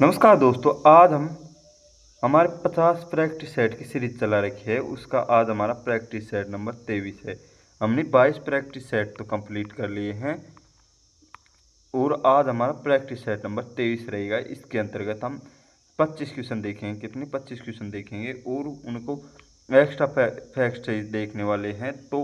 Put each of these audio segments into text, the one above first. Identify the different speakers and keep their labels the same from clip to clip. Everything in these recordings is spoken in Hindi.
Speaker 1: नमस्कार दोस्तों, आज हम हमारे 50 प्रैक्टिस सेट की सीरीज चला रखी है। उसका आज हमारा प्रैक्टिस सेट नंबर 23 है। हमने 22 प्रैक्टिस सेट तो कंप्लीट कर लिए हैं और आज हमारा प्रैक्टिस सेट नंबर 23 रहेगा। इसके अंतर्गत हम 25 क्वेश्चन देखेंगे। कितने 25 क्वेश्चन देखेंगे और उनको एक्स्ट्रा फैक्ट्स देखने वाले हैं। तो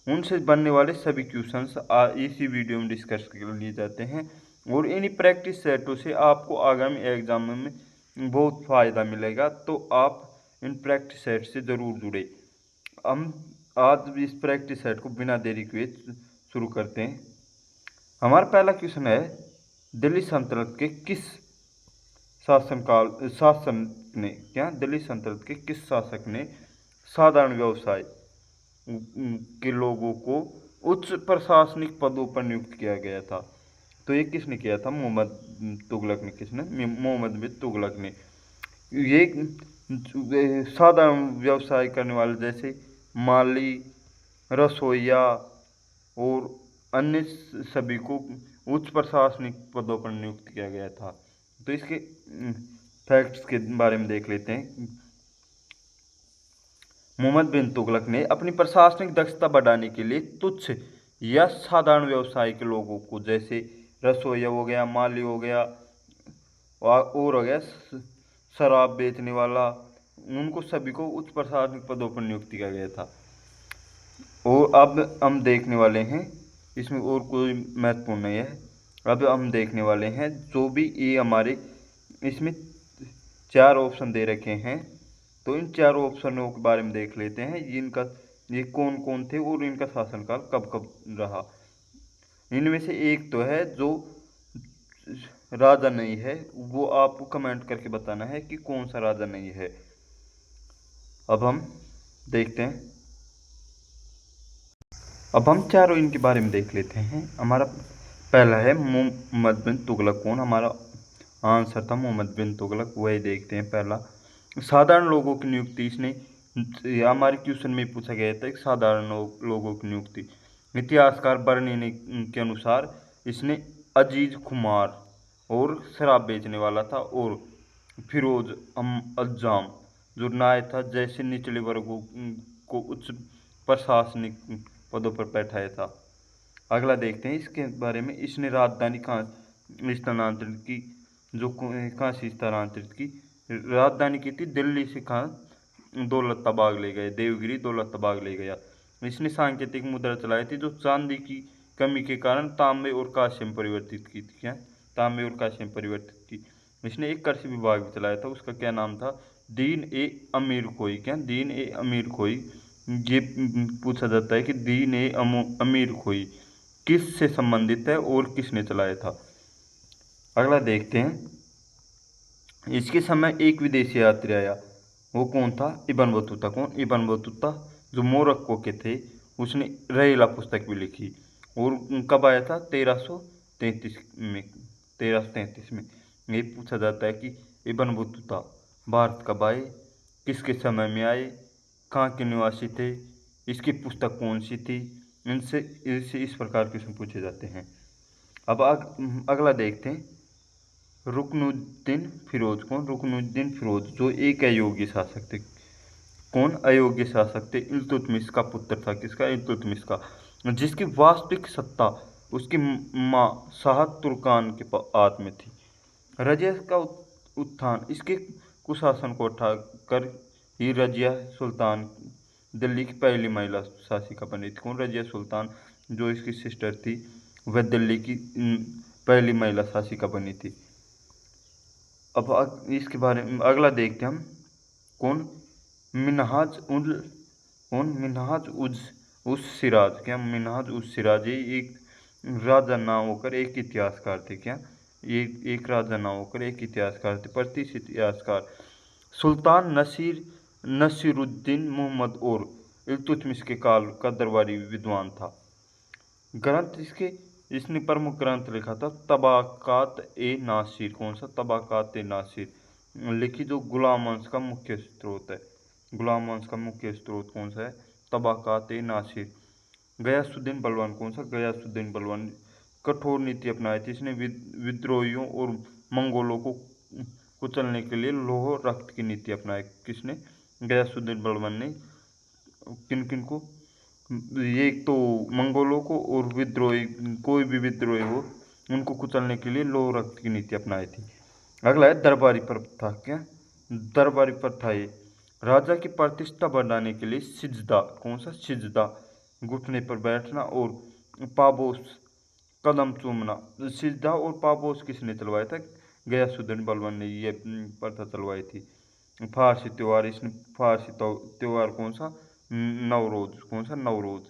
Speaker 1: उनसे बनने वाले सभी क्वेश्चंस इसी वीडियो में डिस्कस कर लिए जाते हैं और इन्हीं प्रैक्टिस सेटों से आपको आगामी एग्जाम में बहुत फ़ायदा मिलेगा। तो आप इन प्रैक्टिस सेट से ज़रूर जुड़े। हम आज इस प्रैक्टिस सेट को बिना देरी किए शुरू करते हैं। हमारा पहला क्वेश्चन है, दिल्ली सल्तनत के किस दिल्ली सल्तनत के किस शासक ने साधारण व्यवसाय के लोगों को उच्च प्रशासनिक पदों पर नियुक्त किया गया था? तो ये किसने किया था? मोहम्मद तुगलक ने। किसने? मोहम्मद बिन तुगलक ने। ये साधारण व्यवसाय करने वाले जैसे माली, रसोइया और अन्य सभी को उच्च प्रशासनिक पदों पर नियुक्त किया गया था। तो इसके फैक्ट्स के बारे में देख लेते हैं। मोहम्मद बिन तुगलक ने अपनी प्रशासनिक दक्षता बढ़ाने के लिए तुच्छ या साधारण व्यवसाय के लोगों को, जैसे रसोइया हो गया, माली हो गया और हो गया शराब बेचने वाला, उनको सभी को उच्च प्रशासनिक पदों पर नियुक्त किया गया था। और अब हम देखने वाले हैं, इसमें और कोई महत्वपूर्ण नहीं है। अब हम देखने वाले हैं जो भी ये हमारे इसमें 4 ऑप्शन दे रखे हैं, तो इन 4 ऑप्शनों के बारे में देख लेते हैं। ये कौन कौन थे और इनका शासनकाल कब कब रहा। इनमें से एक तो है जो राजा नहीं है, वो आपको कमेंट करके बताना है कि कौन सा राजा नहीं है। अब हम देखते हैं। अब हम चारों इनके बारे में देख लेते हैं। हमारा पहला है मोहम्मद बिन तुगलक। कौन? हमारा आंसर था मोहम्मद बिन तुगलक। वही देखते हैं। पहला, साधारण लोगों की नियुक्ति इसने, हमारे क्वेश्चन में पूछा गया था एक साधारण लोगों की नियुक्ति। इतिहासकार बर्नी के अनुसार इसने अजीज खुमार और शराब बेचने वाला था, और फिरोज अज्जाम जो नाय था, जैसे निचले वर्गों को उच्च प्रशासनिक पदों पर बैठाया था। अगला देखते हैं इसके बारे में। इसने राजधानी कहाँ स्थानांतरित की? कहाँ से स्थानांतरित की? राजधानी की थी दिल्ली से। कहाँ? दौलताबाग ले गए। देवगिरी दौलताबाग ले गया। इसने सांकेतिक मुद्रा चलाई थी जो चांदी की कमी के कारण तांबे और कांस्य में परिवर्तित की थी। क्या? तांबे और कांस्य में परिवर्तित की। इसने एक कृषि विभाग भी चलाया था, उसका क्या नाम था? दीन ए अमीर खोई। क्या? दीन ए अमीर खोई। ये पूछा जाता है कि दीन ए अमीर खोई किस से संबंधित है और किसने चलाया था। अगला देखते हैं। इसके समय एक विदेशी यात्री आया, वो कौन था? Ibn Battuta. कौन? इब्न बतूता जो मोरक्को के थे। उसने रहेला पुस्तक भी लिखी। और कब आया था? 1333 में। 1333 में। ये पूछा जाता है कि इब्न बतूता भारत कब आए, किसके समय में आए, कहाँ के निवासी थे, इसकी पुस्तक कौन सी थी। इनसे इस प्रकार के पूछे जाते हैं। अब अगला देखते हैं। रुकनुद्दीन फिरोज। कौन? रुकनुद्दीन फिरोज जो एक अयोग्य शासक थे। कौन? अयोग्य शासक थे। इल्तुतमिश का पुत्र था। किसका? इल्तुतमिश का। जिसकी वास्तविक सत्ता उसकी माँ शाह तुर्कान के हाथ में थी। रजिया का उत्थान, इसके कुशासन को उठाकर ही रजिया सुल्तान दिल्ली की पहली महिला शासिका बनी थी। कौन? रजिया सुल्तान जो इसकी सिस्टर थी, वह दिल्ली की पहली महिला शासिका बनी थी। अब इसके बारे में अगला देखते हैं हम। कौन? मिनहाज उल कौन? मिनहाज उस सिराज। क्या? मिनहाज उस सिराज। ये एक राजा ना होकर एक इतिहासकार थे। क्या? ये एक राजा ना होकर एक इतिहासकार थे, प्रतिष्ठित इतिहासकार। सुल्तान नसीरुद्दीन मोहम्मद और इल्तुतमिश के काल का दरबारी विद्वान था। ग्रंथ इसने प्रमुख ग्रंथ लिखा था तबाकात ए नासिर। कौन सा? तबाकात ए नासिर लिखी, जो गुलाम वंश का मुख्य स्रोत है। गुलाम वंश का मुख्य स्रोत कौन सा है? तबाकात ए नासिर। गयासुद्दीन बलवान। कौन सा? गयासुद्दीन बलवान। कठोर नीति अपनाई थी इसने, विद्रोहियों और मंगोलों को कुचलने के लिए लौह रक्त की नीति अपनाई। किसने? गयासुद्दीन बलबन ने। किन किन को? ये एक तो मंगोलों को, और विद्रोही, कोई भी विद्रोही हो उनको कुचलने के लिए लौह रक्त की नीति अपनाई थी। अगला है दरबारी प्रथा। क्या? दरबारी प्रथा ये राजा की प्रतिष्ठा बढ़ाने के लिए सिजदा, कौन सा? सिजदा, घुटने पर बैठना, और पाबोस, कदम चूमना। सिजदा और पाबोस किसने चलवाया था? गयासुद्दीन बलबन ने ये प्रथा चलवाई थी। फारसी त्यौहार, इसने फारसी त्यौहार कौन सा? नवरोज, कौन सा? नवरोज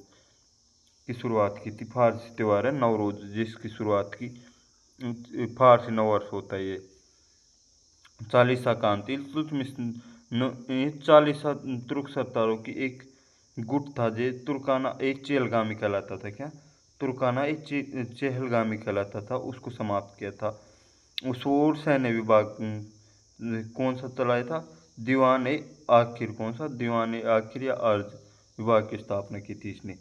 Speaker 1: की शुरुआत की थी। फारसी त्यौहार है नवरोज, जिसकी शुरुआत की फारसी नववर्ष होता है ये। चालीसा कांति ये चालीसा तुर्क सरदारों की एक गुट था, जो तुर्काना एक चेहलगामी कहलाता था। क्या? तुर्काना एक चेहलगामी कहलाता था, उसको समाप्त किया था। उस और सैन्य विभाग कौन सा चलाया था? दीवान ए आखिर, कौन सा? दीवान ए आखिर या अर्ज विभाग की स्थापना की थी इसने।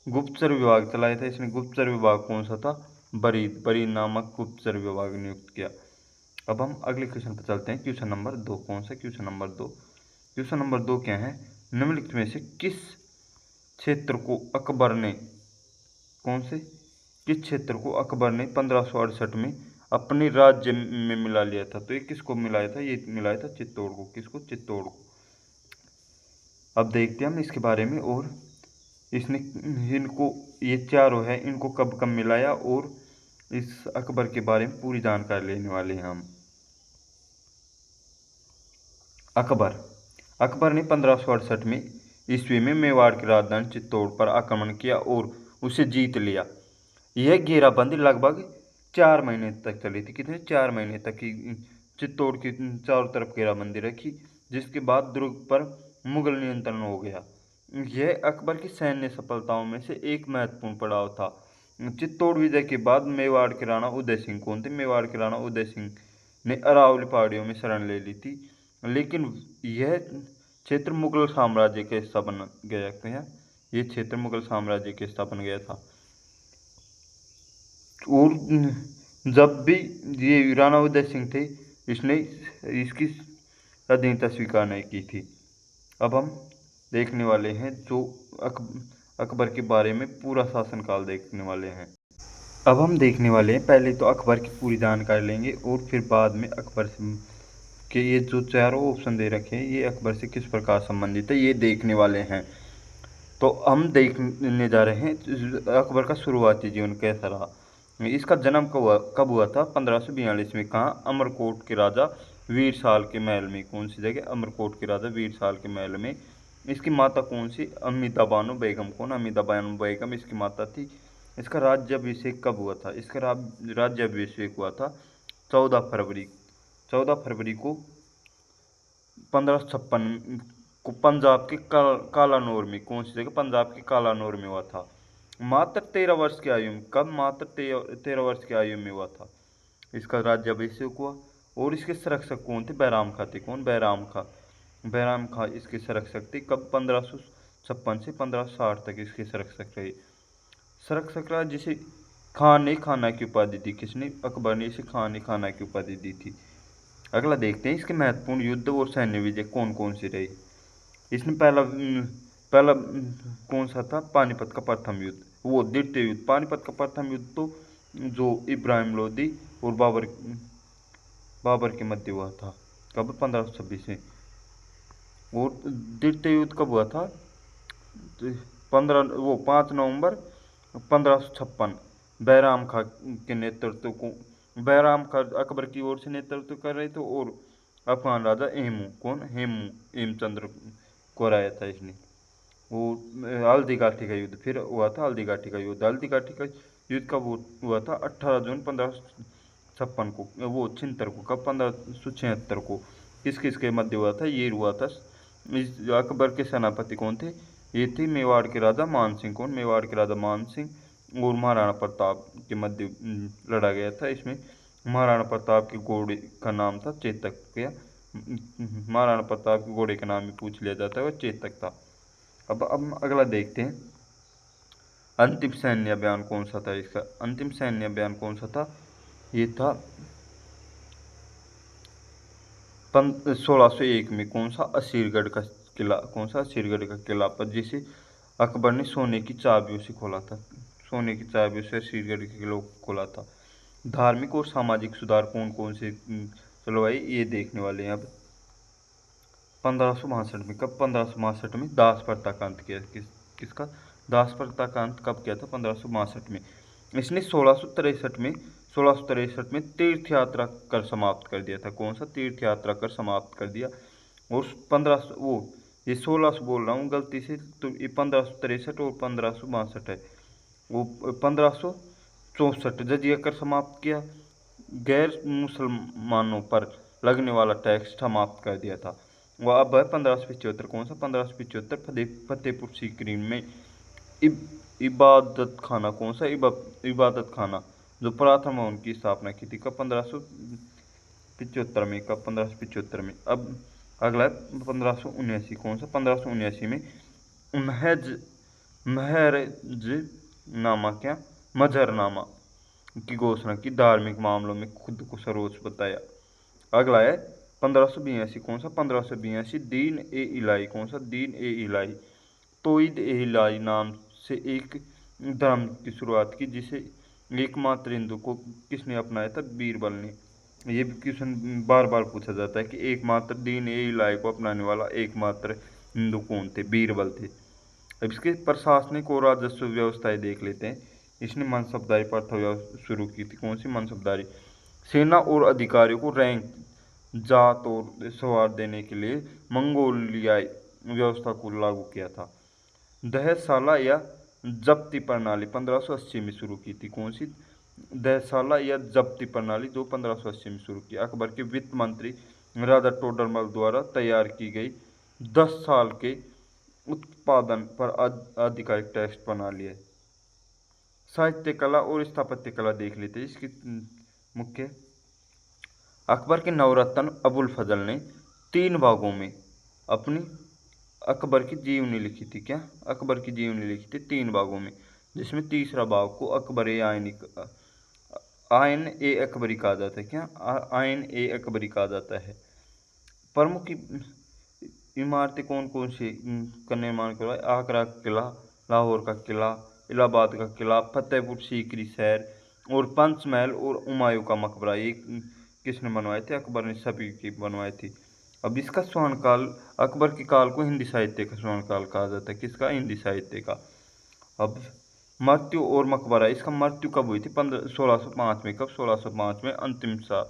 Speaker 1: गुप्तचर विभाग चलाया था इसने। गुप्तचर विभाग कौन सा था? बरीद, बरीद नामक गुप्तचर विभाग नियुक्त किया। अब हम अगले क्वेश्चन पर चलते हैं। क्वेश्चन नंबर 2, कौन सा? Question number 2। क्वेश्चन नंबर 2 क्या है? निम्नलिखित में से किस क्षेत्र को अकबर ने, कौन से? किस क्षेत्र को अकबर ने 1568 में अपने राज्य में मिला लिया था? तो ये किसको मिलाया था? ये मिलाया था चित्तौड़ को। किसको? चित्तौड़ को। अब देखते हैं हम इसके बारे में। और इसने इनको, ये चारों है, इनको कब कब मिलाया, और इस अकबर के बारे में पूरी जानकारी लेने वाले हैं हम। अकबर ने 1568 में ईस्वी में मेवाड़ की राजधानी चित्तौड़ पर आक्रमण किया और उसे जीत लिया। यह घेराबंदी लगभग 4 महीने तक चली थी। कितने? 4 महीने तक की चित्तौड़ की चारों तरफ घेराबंदी रखी, जिसके बाद दुर्ग पर मुगल नियंत्रण हो गया। यह अकबर की सैन्य सफलताओं में से एक महत्वपूर्ण पड़ाव था। चित्तौड़ विजय के बाद मेवाड़ के राणा उदय सिंह, कौन थे? मेवाड़ के राणा उदय सिंह ने अरावली पहाड़ियों में शरण ले ली थी, लेकिन यह क्षेत्र मुगल साम्राज्य के हिस्सा बन गया था। ये क्षेत्र मुगल साम्राज्य के हिस्सा बन गया था। और जब भी ये राणा उदय सिंह थे, इसने इसकी अधीनता स्वीकार नहीं की थी। अब हम देखने वाले हैं जो अकबर के बारे में पूरा शासनकाल देखने वाले हैं। अब हम देखने वाले हैं, पहले तो अकबर की पूरी जानकारी लेंगे, और फिर बाद में अकबर के ये जो चारों ऑप्शन दे रखे हैं, ये अकबर से किस प्रकार संबंधित है, ये देखने वाले हैं। तो हम देखने जा रहे हैं अकबर का शुरुआती जीवन कैसा रहा। इसका जन्म कब हुआ था? 1542 में। कहाँ? अमरकोट के राजा वीरसाल के महल में। कौन सी जगह? अमरकोट के राजा वीरसाल के महल में। इसकी माता कौन सी? अमीदा बानो बेगम। कौन? अमीदा बानो बेगम इसकी माता थी। इसका राज्याभिषेक कब हुआ था? इसका राज्याभिषेक हुआ था 14 फरवरी को 1556 को पंजाब के कालानौर में। कौन सी जगह? पंजाब के कालानौर में हुआ था। मात्र 13 वर्ष की आयु में। कब? मात्र 13 वर्ष की आयु में हुआ था इसका राज्याभिषेक हुआ। और इसके संरक्षक कौन थे? बैराम खां थे। कौन? बैराम खां। बैराम खां इसके संरक्षक थे। कब? 1556 से 1560 तक इसके संरक्षक रहे। संरक्षक रहा, जिसे खान ए खाना की उपाधि दी। किसने? अकबर ने इसे खान ए खाना की उपाधि दी थी। अगला देखते हैं, इसके महत्वपूर्ण युद्ध और सैन्य विजय कौन कौन से रहे। इसने पहला कौन सा था? पानीपत का प्रथम युद्ध, वो द्वितीय युद्ध। पानीपत का प्रथम युद्ध तो जो इब्राहिम लोदी और बाबर के मध्य हुआ था। कब? 1526 में। और द्वितीय युद्ध कब हुआ था? 5 नवंबर 1556। बैराम खां के नेतृत्व को, बैराम खां अकबर की ओर से नेतृत्व कर रहे थे, और अफगान राजा हेमू, कौन? हेमचंद्र को हराया था इसने। वो हल्दी घाटी का युद्ध फिर हुआ था। हल्दी घाटी का युद्ध, हल्दी घाटी का युद्ध कब हुआ था? 18 जून 1556 को, वो 76 को। कब? 1576 को। किस किस के मध्य हुआ था? ये हुआ था। इस अकबर के सेनापति कौन थे? ये थे मेवाड़ के राजा मान सिंह। कौन? मेवाड़ के राजा मान सिंह और महाराणा प्रताप के मध्य लड़ा गया था। इसमें महाराणा प्रताप के घोड़े का नाम था चेतक। क्या? महाराणा प्रताप के घोड़े का नाम भी पूछ लिया जाता है, वह चेतक था। अब हम अगला देखते हैं, अंतिम सैन्य अभियान कौन सा था इसका? अंतिम सैन्य अभियान कौन सा था? ये था 1601 में कौन सा असीरगढ़ का किला, कौन सा असीरगढ़ का किला पर जिसे अकबर ने सोने की चाबियों से खोला था, सोने की चाबियों से असीरगढ़ के किले को खोला था। धार्मिक और सामाजिक सुधार कौन कौन से, चलो भाई ये देखने वाले हैं अब। 1562 में, कब 1562 में दास प्रथा का अंत किया, किसका, दास प्रथा का अंत कब किया था, 1562 में। इसने 1663 में तीर्थ यात्रा कर समाप्त कर दिया था, कौन सा, तीर्थ यात्रा कर समाप्त कर दिया। और 1500 वो, ये 1600 बोल रहा हूँ गलती से, तो ये 1563 और 1562 है। वो 1564 जजिया कर समाप्त किया, गैर मुसलमानों पर लगने वाला टैक्स समाप्त कर दिया था। वह अब है 1575, कौन सा, 1575 फतेहपुर सीकरी में इबादत खाना, कौन सा, इबादत खाना जो प्रार्थना भवन की स्थापना की थी, कब, 1575 में, कब, 1575 में। अब अगला है 1579, कौन सा, 1579 में महरज नामा, क्या, मजहरनामा की घोषणा की, धार्मिक मामलों में खुद को सर्वोच्च बताया। अगला है 1582, कौन सा, 1582 दीन ए इलाही, कौन सा, दीन ए इलाही, तोईद ए इलाही नाम से एक धर्म की शुरुआत की, जिसे एकमात्र हिंदू को किसने अपनाया था, बीरबल ने। ये भी क्वेश्चन बार बार पूछा जाता है कि एकमात्र दीन ए इलाही को अपनाने वाला एकमात्र हिंदू कौन थे, बीरबल थे। अब इसके प्रशासनिक और राजस्व व्यवस्थाएं देख लेते हैं। इसने मनसबदारी प्रथा शुरू की थी, कौन सी, मनसबदारी। सेना और अधिकारियों को रैंक, जात और सवार देने के लिए मंगोलियाई व्यवस्था को लागू किया था। दहशाला या जब्ती प्रणाली 1580 में शुरू की थी, कौन सी, दहशाला या जब्ती प्रणाली जो 1580 में शुरू की। अकबर के वित्त मंत्री राजा टोडरमल द्वारा तैयार की गई 10 साल के उत्पादन पर आधिकारिक टैक्स प्रणाली है। साहित्य कला और स्थापत्य कला देख लेते हैं इसकी मुख्य। अकबर के नवरत्न अबुल फजल ने 3 भागों में अपनी अकबर की जीवनी लिखी थी, क्या, अकबर की जीवनी लिखी थी 3 भागों में, जिसमें तीसरा भाग को आयन ए अकबरी कहा जाता है, क्या, आयन ए अकबरी कहा जाता है। प्रमुख इमारतें कौन कौन सी का निर्माण करवाया, आगरा का किला, लाहौर का किला, इलाहाबाद का किला, फतेहपुर सीकरी शहर और पंचमहल और हुमायूं का मकबरा, ये किसने बनवाए थे, अकबर ने सभी की बनवाई थी। अब इसका स्वर्ण काल, अकबर के काल को हिंदी साहित्य का स्वर्ण काल कहा जाता है, किसका, हिंदी साहित्य का। अब मृत्यु और मकबरा, इसका मृत्यु कब हुई थी, 1605 में, कब, 1605 में, अंतिम सा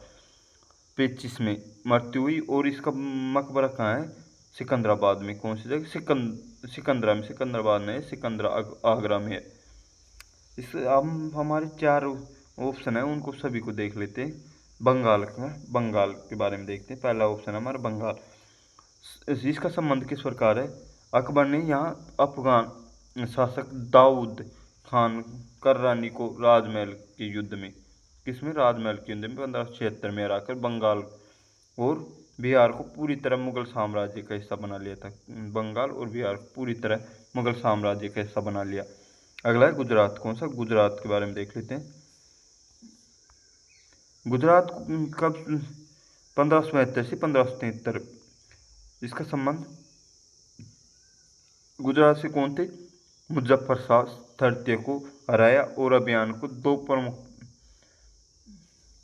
Speaker 1: 25 में मृत्यु हुई। और इसका मकबरा कहाँ है, सिकंदराबाद में, कौन सी जगह, सिकंदरा में, सिकंदराबाद में, सिकंदरा आगरा में है। इस हम हमारे 4 ऑप्शन है उनको सभी को देख लेते हैं। बंगाल के बारे में देखते हैं। पहला ऑप्शन है हमारा बंगाल। इसका संबंध किस प्रकार है, अकबर ने यहाँ अफगान शासक दाऊद खान कर्रानी को राजमहल के युद्ध में, किसमें, राजमहल के युद्ध में 1576 में हराकर बंगाल और बिहार को पूरी तरह मुगल साम्राज्य का हिस्सा बना लिया था। बंगाल और बिहार को पूरी तरह मुगल साम्राज्य का हिस्सा बना लिया। अगला है गुजरात, कौन सा, गुजरात के बारे में देख लेते हैं। गुजरात कब, 1572 से 1573। इसका संबंध गुजरात से कौन थे, मुजफ्फर शाह तृतीय को हराया। और अभियान को 2 प्रमुख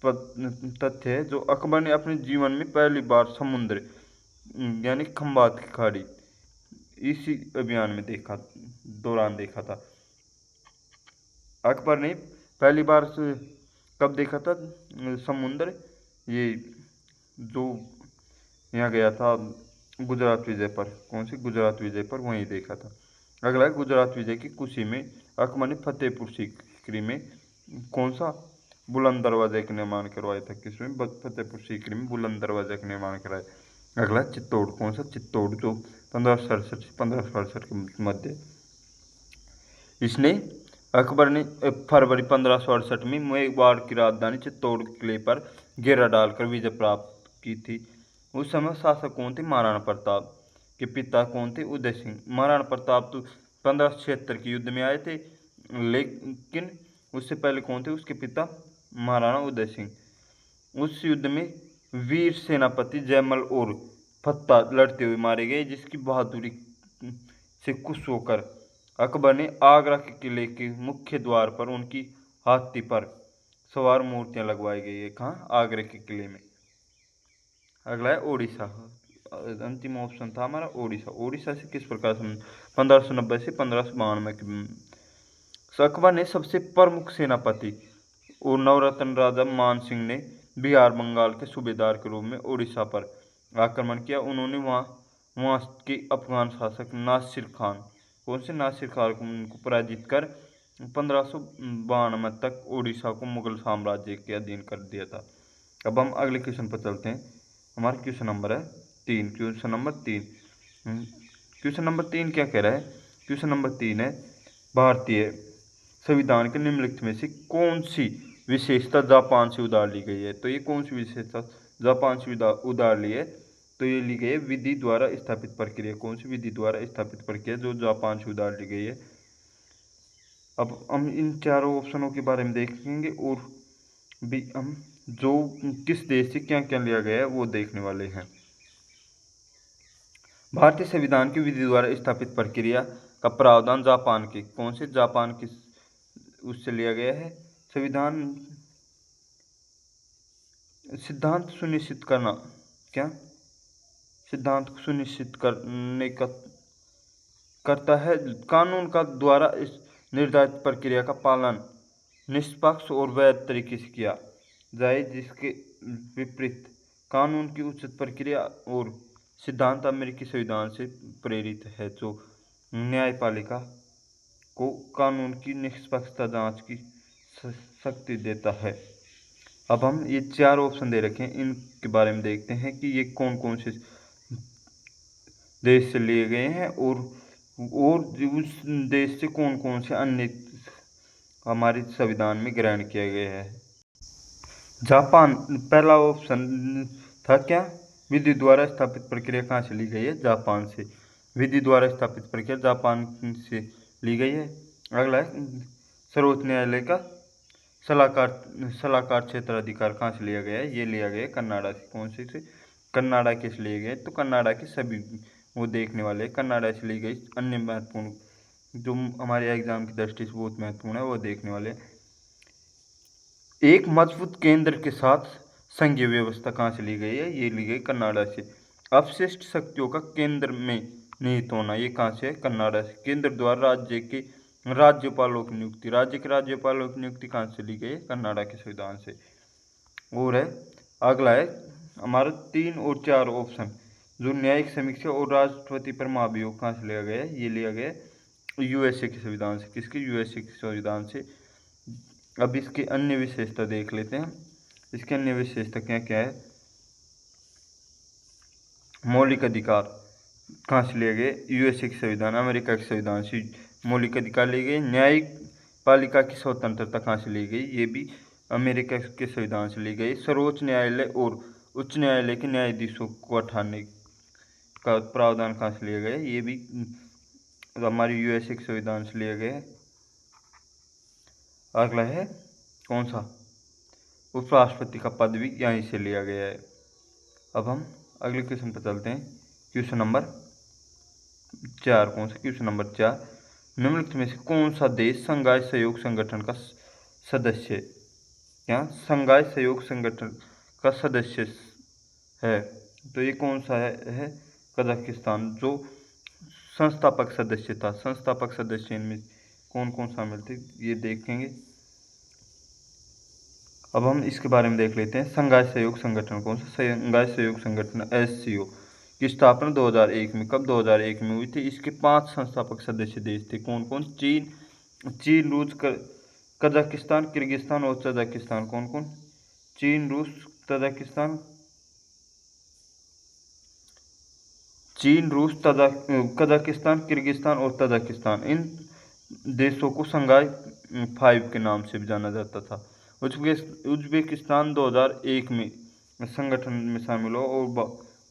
Speaker 1: तथ्य है जो अकबर ने अपने जीवन में पहली बार समुद्र यानी खंबात की खाड़ी इसी अभियान में दौरान देखा था। अकबर ने पहली बार से कब देखा था समुद्र, ये जो यहाँ गया था गुजरात विजय पर, कौन सी, गुजरात विजय पर वहीं देखा था। अगला है गुजरात विजय की खुशी में अकबर ने फतेहपुर सीकरी में कौन सा, बुलंद दरवाजे का निर्माण करवाया था, किसमें, फतेहपुर सीकरी में बुलंद दरवाजे का निर्माण कराया। अगला चित्तौड़, कौन सा, चित्तौड़ जो 1567 से 1568 के मध्य। इसने अकबर ने फरवरी 1568 में मेवाड़ की राजधानी चित्तौड़ किले पर घेरा डालकर विजय प्राप्त की थी। उस समय शासक कौन थे, महाराणा प्रताप के पिता कौन थे, उदय सिंह। महाराणा प्रताप तो 1576 के युद्ध में आए थे, लेकिन उससे पहले कौन थे, उसके पिता महाराणा उदय सिंह। उस युद्ध में वीर सेनापति जयमल और फत्ता लड़ते हुए मारे गए, जिसकी बहादुरी से खुश होकर अकबर ने आगरा के किले के मुख्य द्वार पर उनकी हाथी पर सवार मूर्तियां लगवाई गई है। कहाँ? आगरे के किले में। अगला है ओडिशा। अंतिम ऑप्शन था हमारा ओडिशा। ओडिशा से किस प्रकार से 1590 से 1592 के अकबर ने सबसे प्रमुख सेनापति और नवरत्न राजा मान सिंह ने बिहार बंगाल के सूबेदार के रूप में ओडिशा पर आक्रमण किया। उन्होंने वहाँ के अफगान शासक नासिर खान, कौन से नासिर खान को पराजित कर 1592 तक ओडिशा को मुगल साम्राज्य के अधीन कर दिया था। अब हम अगले क्वेश्चन पर चलते हैं। हमारा क्वेश्चन नंबर है 3। क्वेश्चन नंबर 3 क्वेश्चन नंबर 3 क्या कह रहा है? क्वेश्चन नंबर 3 है, भारतीय संविधान के निम्नलिखित में से कौन सी विशेषता जापान से उधार ली गई है? तो ये कौन सी विशेषता जापान से उधार ली है? तो ये ली गई है विधि द्वारा स्थापित प्रक्रिया। कौन सी विधि द्वारा स्थापित प्रक्रिया जो जापान से उधार ली गई है? अब हम इन चारों ऑप्शनों के बारे में देखेंगे और भी हम जो किस देश से क्या क्या लिया गया है वो देखने वाले हैं। भारतीय संविधान की विधि द्वारा स्थापित प्रक्रिया का प्रावधान जापान के कौन से जापान की उससे लिया गया है? संविधान सिद्धांत सुनिश्चित करना, क्या सिद्धांत सुनिश्चित करने का करता है कानून का द्वारा इस निर्धारित प्रक्रिया का पालन निष्पक्ष और वैध तरीके से किया जाए, जिसके विपरीत कानून की उचित प्रक्रिया और सिद्धांत अमेरिकी संविधान से प्रेरित है, जो न्यायपालिका को कानून की निष्पक्षता जांच की शक्ति देता है। अब हम ये 4 ऑप्शन दे रखे हैं, इनके बारे में देखते हैं कि ये कौन कौन से देश से लिए गए हैं और उस देश से कौन कौन से अन्य हमारे संविधान में ग्रहण किया गया है। जापान, पहला ऑप्शन था क्या? विधि द्वारा स्थापित प्रक्रिया कहाँ से ली गई है? जापान से। विधि द्वारा स्थापित प्रक्रिया जापान से ली गई है। अगला है सर्वोच्च न्यायालय का सलाहकार क्षेत्राधिकार कहाँ से लिया गया है? ये लिया गया है कनाडा से। कौन से? कनाडा के से लिए गए, तो कनाडा के सभी वो देखने वाले कनाडा से ली गई। अन्य महत्वपूर्ण जो हमारे एग्जाम की दृष्टि से बहुत महत्वपूर्ण है वो देखने वाले। एक मजबूत केंद्र के साथ संघीय व्यवस्था कहाँ से ली गई है? ये ली गई कनाडा से। अपशिष्ट शक्तियों का केंद्र में निहित होना, ये कहाँ से है? कनाडा से। केंद्र द्वारा राज्य के राज्यपालों की नियुक्ति, राज्य के राज्यपालों की नियुक्ति कहाँ से ली गई है? कनाडा के संविधान से। और है अगला है हमारा 3 और 4 ऑप्शन, जो न्यायिक समीक्षा और राष्ट्रपति पर महाभियोग कहाँ से लिया गया है? ये लिया गया है यूएसए के संविधान से। किसके? यूएसए के संविधान से। अब इसकी अन्य विशेषता देख लेते हैं। इसके अन्य विशेषता क्या क्या है? मौलिक अधिकार कहाँ से लिए गए? यूएसए के संविधान, अमेरिका के संविधान से मौलिक अधिकार लिए गए। न्यायिक पालिका की स्वतंत्रता कहाँ से ली गई? ये भी अमेरिका के संविधान से ली गई। सर्वोच्च न्यायालय और उच्च न्यायालय के न्यायाधीशों को हटाने का प्रावधान कहाँ से लिए गए? ये भी हमारे यूएसए के संविधान से लिए गए। अगला है कौन सा? उपराष्ट्रपति का पद भी यहीं से लिया गया है। अब हम अगले क्वेश्चन पर चलते हैं। Question number 4। कौन सा? क्वेश्चन नंबर 4, निम्नलिखित में से कौन सा देश शंघाई सहयोग संगठन का सदस्य, क्या शंघाई सहयोग संगठन का सदस्य है? तो ये कौन सा है? कजाकिस्तान, जो संस्थापक सदस्य था। संस्थापक सदस्य इनमें कौन कौन शामिल थे ये देखेंगे। अब हम इसके बारे में देख लेते हैं। शंघाई सहयोग संगठन कौन सा? शंघाई सहयोग संगठन एससीओ की स्थापना 2001 में, कब? 2001 में हुई थी। इसके 5 संस्थापक सदस्य देश थे। कौन कौन? चीन, रूस, कजाकिस्तान, किर्गिस्तान और तजाकिस्तान। कौन कौन? चीन, रूस, तजाकिस्तान, कजाकिस्तान, किर्गिस्तान और तजाकिस्तान। इन देशों को शंघाई 5 के नाम से भी जाना जाता था। उज्बेकिस्तान 2001 में संगठन में शामिल हो और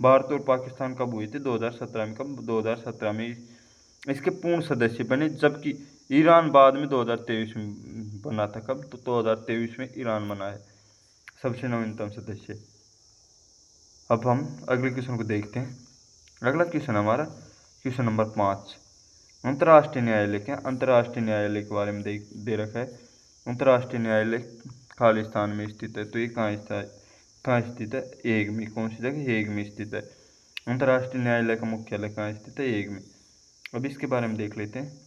Speaker 1: भारत और पाकिस्तान कब हुए थे? 2017 में। कब? 2017 में इसके पूर्ण सदस्य बने, जबकि ईरान बाद में 2023 में बना था। कब? तो 2023 में ईरान बना है सबसे नवीनतम सदस्य। अब हम अगले क्वेश्चन को देखते हैं। अगला क्वेश्चन हमारा क्वेश्चन नंबर 5, अंतर्राष्ट्रीय न्यायालय क्या? अंतर्राष्ट्रीय न्यायालय के बारे में दे रखा है। अंतर्राष्ट्रीय न्यायालय खालिस्तान में स्थित है। तो ये कहाँ स्थित है? हेग में। कौन सी जगह? हेग में स्थित है। अंतर्राष्ट्रीय न्यायालय का मुख्यालय कहाँ स्थित है? हेग में। अब इसके बारे में देख लेते हैं।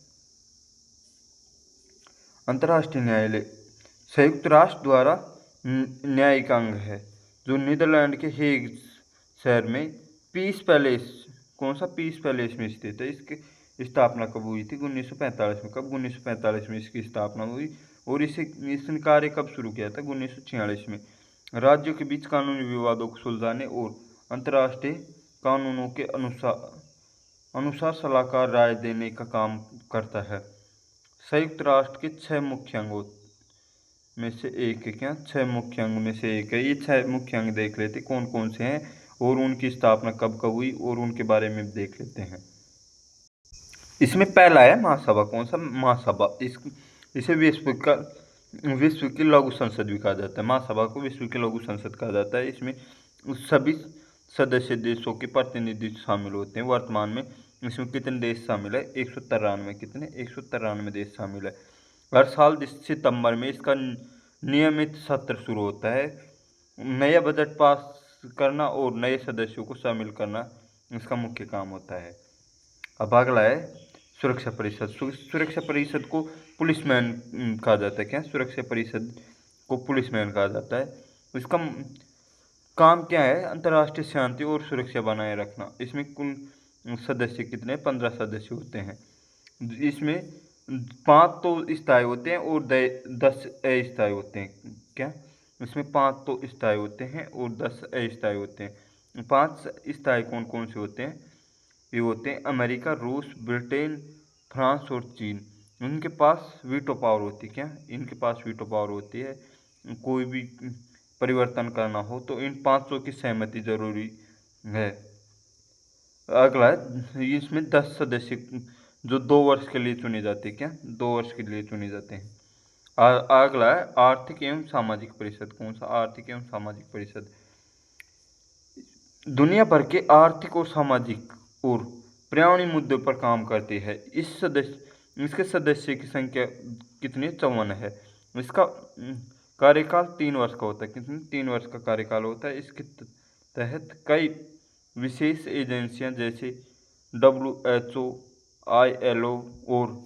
Speaker 1: अंतर्राष्ट्रीय न्यायालय संयुक्त राष्ट्र द्वारा न्यायिक अंग है, जो नीदरलैंड के हेग शहर में पीस पैलेस, कौन सा? पीस पैलेस में स्थित है। इसकी स्थापना कब हुई थी? 1945 में। कब? 1945 में इसकी स्थापना हुई। और इसने कार्य कब शुरू किया था? 1946 में। राज्यों के बीच कानूनी विवादों को सुलझाने और अंतर्राष्ट्रीय कानूनों के अनुसार सलाहकार राय देने का काम करता है। संयुक्त राष्ट्र के 6 मुख्य अंगों में से एक है क्या? 6 मुख्य अंग में से एक है। ये 6 मुख्य अंग देख लेते कौन कौन से हैं और उनकी स्थापना कब कब हुई और उनके बारे में देख लेते हैं। इसमें पहला है महासभा। कौन सा? महासभा। इसे विश्व की लघु संसद भी कहा जाता है। महासभा को विश्व की लघु संसद कहा जाता है। इसमें सभी सदस्य देशों के प्रतिनिधि शामिल होते हैं। वर्तमान में इसमें कितने देश शामिल है? 193। कितने? 193 देश शामिल है। हर साल सितंबर में इसका नियमित सत्र शुरू होता है। नया बजट पास करना और नए सदस्यों को शामिल करना इसका मुख्य काम होता है। अब अगला है सुरक्षा परिषद। सुरक्षा परिषद को पुलिसमैन कहा जाता है। क्या? सुरक्षा परिषद को पुलिसमैन कहा जाता है। इसका काम क्या है? अंतर्राष्ट्रीय शांति और सुरक्षा बनाए रखना। इसमें कुल सदस्य कितने? 15 सदस्य होते हैं। इसमें 5 तो स्थायी होते हैं और 10 अस्थायी होते हैं। क्या? इसमें 5 तो स्थायी होते हैं और 10 अस्थायी होते हैं। 5 स्थायी कौन कौन से होते हैं? ये होते हैं अमेरिका, रूस, ब्रिटेन, फ्रांस और चीन। इनके पास वीटो पावर होती है। क्या? इनके पास वीटो पावर होती है। कोई भी परिवर्तन करना हो तो इन 500 की सहमति जरूरी है। अगला है इसमें 10 सदस्य जो 2 वर्ष के लिए चुने जाते हैं। क्या? 2 वर्ष के लिए चुने जाते हैं। अगला है आर्थिक एवं सामाजिक परिषद। कौन सा? आर्थिक एवं सामाजिक परिषद दुनिया भर के आर्थिक और सामाजिक और पर्यावरणीय मुद्दों पर काम करती है। इसके सदस्य की संख्या कितनी? 54 है। इसका कार्यकाल 3 वर्ष का होता है। कितने? 3 वर्ष का कार्यकाल होता है। इसके तहत कई विशेष एजेंसियां जैसे WHO, ILO और